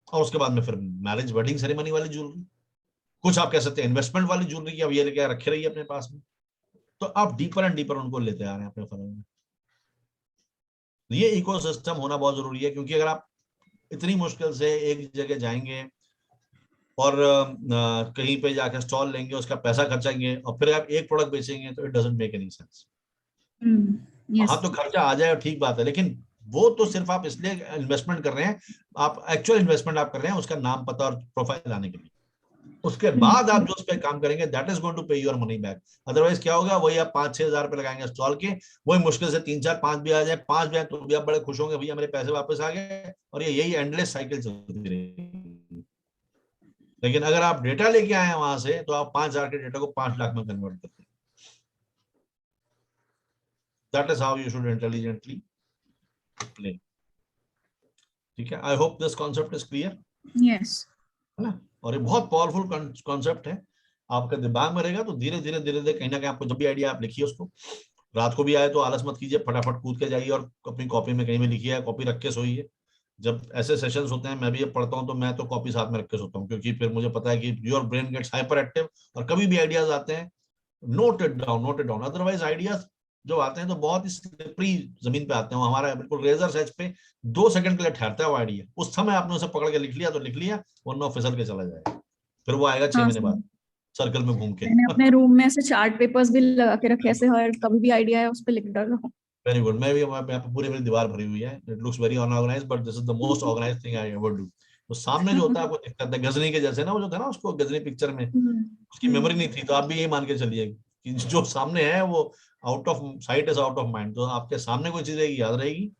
और उसके बाद में फिर मैरिज वेडिंग सेरेमनी वाली ज्वेलरी, कुछ आप कह सकते हैं इन्वेस्टमेंट वाली ज्वेलरी की अब ये क्या रखे रहिए अपने पास में। तो आप डीपर एंड डीपर उनको लेते आ रहे हैं अपने फर्म में। ये इकोसिस्टम होना बहुत जरूरी है, क्योंकि अगर आप इतनी मुश्किल से एक जगह जाएंगे और कहीं पे जाकर स्टॉल लेंगे, उसका पैसा खर्चेंगे और फिर आप एक प्रोडक्ट बेचेंगे, तो it doesn't make any sense. हाँ तो खर्चा आ जाए ठीक बात है, लेकिन वो तो सिर्फ आप इसलिए इन्वेस्टमेंट कर रहे हैं, आप एक्चुअल इन्वेस्टमेंट आप कर रहे हैं उसका नाम पता और प्रोफाइल लाने के लिए। उसके बाद आप जो उस पर काम करेंगे दैट इज गोइंग टू पे योर मनी बैक। अदरवाइज क्या होगा, वही आप 5-6 हजार रुपए लगाएंगे स्टॉल के, वही मुश्किल से 3-4-5 भी आ जाए, 5 भी आए तो भी आप बड़े खुश होंगे, भैया मेरे पैसे वापस आ गए, और ये यही एंडलेस साइकिल चलती रहेगी। लेकिन अगर आप डेटा लेके आए हैं वहां से, तो आप 5,000 के डेटा को 5 लाख में कन्वर्ट करते हैं। That is how you should intelligently play. ठीक है, I hope this concept is clear. Yes, है ना, और ये बहुत पावरफुल कॉन्सेप्ट है, आपके दिमाग में रहेगा तो धीरे धीरे धीरे धीरे कहीं ना कहीं आपको जब भी आइडिया आप लिखिए उसको, रात को भी आए तो आलस मत कीजिए, फटाफट कूद के जाइए और अपनी कॉपी में कहीं भी लिखिए, कॉपी रख के सोइए। जब ऐसे सेशंस होते हैं, मैं भी जब पढ़ता हूँ तो मैं तो कॉपी साथ में रख के सोता हूँ, क्योंकि फिर मुझे पता है कि your brain gets hyperactive, और कभी भी आइडियाज आते हैं note it down, otherwise ideas जो आते हैं तो बहुत ही स्लिपरी जमीन पे आते हैं, हमारा बिल्कुल रेजर एज पे 2 सेकंड के लिए ठहरता है वो आइडिया, उस समय आपने उसे पकड़ के लिख लिया तो लिख लिया, वरना फिसल के चला जाएगा, फिर वो आएगा 6 हाँ महीने सर, बाद सर्कल में घूम के। मैंने अपने रूम में ऐसे चार्ट पेपर्स भी लगा के रखे, ऐसे हर कभी भी आइडिया है उस पे लिख डालो। वेरी गुड, मैं भी यहाँ पे पूरी मेरी दीवार भरी हुई है, it looks very unorganised but this is the most organised thing I ever do. तो सामने जो होता है आपको दिखता है गजनी के जैसे ना, वो जो था ना उसको गजनी पिक्चर में, उसकी मेमोरी नहीं थी, तो आप भी यही मान के चलिए कि जो सामने है वो out of site is out of mind, तो आपके सामने कोई चीज रहेगी याद रहेगी,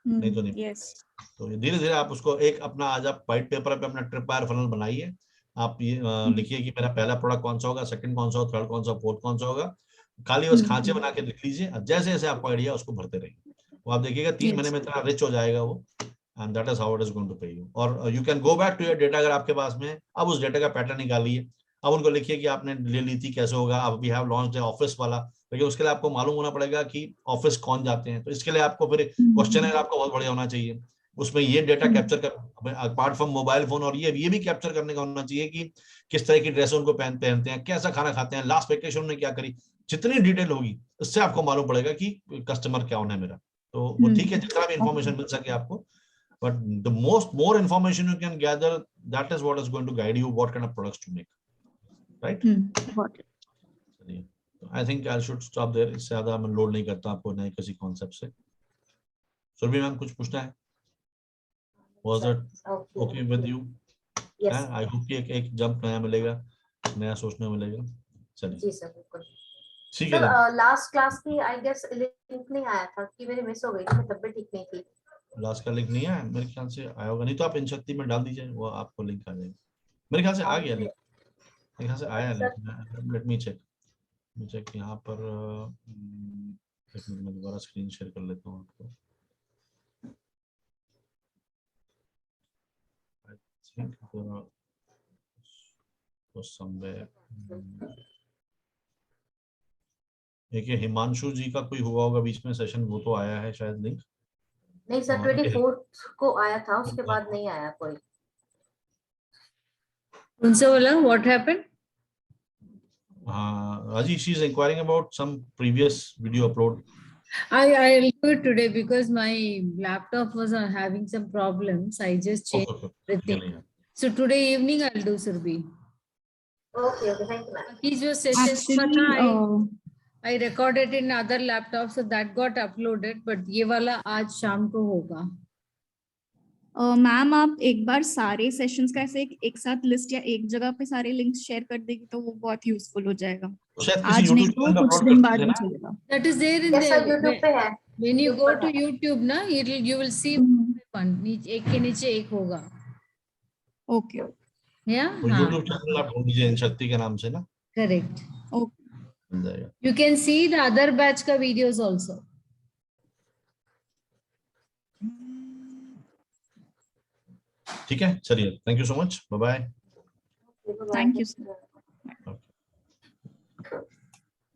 नहीं तो नहीं। यस। तो धीरे धीरे आप उसको एक अपना, आज आप व्हाइट पेपर पे अपना ट्रिप वायर फनल बनाइए, आप ये लिखिए कि मेरा पहला प्रोडक्ट कौन सा होगा, सेकंड कौन सा होगा, थर्ड कौन सा, फोर्थ कौन सा होगा, खाली बस खांचे बना के लिख लीजिए, और जैसे जैसे आपको आइडिया उसको भरते रहिए, वो आप देखिएगा 3 महीने में इतना रिच हो जाएगा वो, and that is how it is going to pay you. और you can go back to your data, अगर आपके पास में है, अब उस डेटा का पैटर्न निकालिए, अब उनको लिखिए कि आपने ले ली थी, कैसे होगा, अब वी हैव लॉन्च्ड ऑफिस वाला, लेकिन उसके लिए आपको मालूम होना पड़ेगा कि ऑफिस कौन जाते हैं, तो इसके लिए आपको फिर क्वेश्चन आपका बहुत बढ़िया होना चाहिए, उसमें ये डेटा कैप्चर कर, अपार्ट फ्रॉम मोबाइल फोन, और ये भी कैप्चर करने का होना चाहिए कि किस तरह की ड्रेस उनको पहनते हैं, कैसा खाना खाते हैं, लास्ट वेकेशन में क्या करी, जितनी डिटेल होगी उससे आपको मालूम पड़ेगा कि कस्टमर क्या होना है मेरा। तो वो ठीक है, जितना भी इंफॉर्मेशन मिल सके आपको, but the more information you can gather, that is what is going to guide you what kind of products to make, right? Got it. चलिए, I think I should stop there, इससे ज्यादा मैं load नहीं करता आपको नए किसी concept से। सुरभि मैम कुछ पूछना है? Was it okay with you? Yes I hope कि एक जंप नया मिलेगा, नया सोचने मिलेगा। चलिए जी सर, बिल्कुल ठीक है सर। then। लास्ट क्लास की आई गेस लिंक नहीं आया था कि मेरी मिस हो गई थी, तबीयत ठीक नहीं थी। लास्ट का लिंक नहीं है मेरे ख्याल से, आया होगा, नहीं तो आप इन शक्ति में डाल दीजिए, वो आपको लिंक आ जाएगा, मेरे ख्याल से आ गया लिंक, मेरे ख्याल से आया sir link, let me check यहाँ पर, एक मिनट में दोबारा स्क्रीन शेयर कर लेता हूँ आपको। I think there was somewhere, एक ये हिमांशु जी का कोई हुआ होगा बीच में सेशन, वो तो आया है शायद लिंक। नहीं सर, 24 को आया था, उसके बाद नहीं आया कोई। उनसे बोला what happened? Raji, she is inquiring about some previous video upload. I'll do it today because my laptop was having some problems. I just changed everything. So today evening I'll do, Surbhi. Okay okay, thank you ma'am. He जो session Actually, I recorded in other laptops, so that got uploaded. But ये वाला आज शाम को होगा। Ma'am आप एक बार सारे सेशंस का ऐसे एक साथ लिस्ट या एक जगह पे सारे लिंक्स शेयर कर देगी तो वो बहुत यूजफुल हो जाएगा। शायद किसी आज नहीं YouTube तो चैनल पे कुछ अपलोड दिन करती बाद है भी ना? चलेगा। That is there in yes sir, there. YouTube पे है। When you go पर to है। YouTube ना, you will see one. एक के नीचे एक होगा। Okay Yeah. वो हाँ. YouTube चैनल आप ढूंढ लीजिए इन शक्ति के नाम से ना, Correct. ओके मिल जाएगा। You can see the other batch का videos also. ठीक है, चलिए, thank you so much, bye bye. Thank you sir. Okay.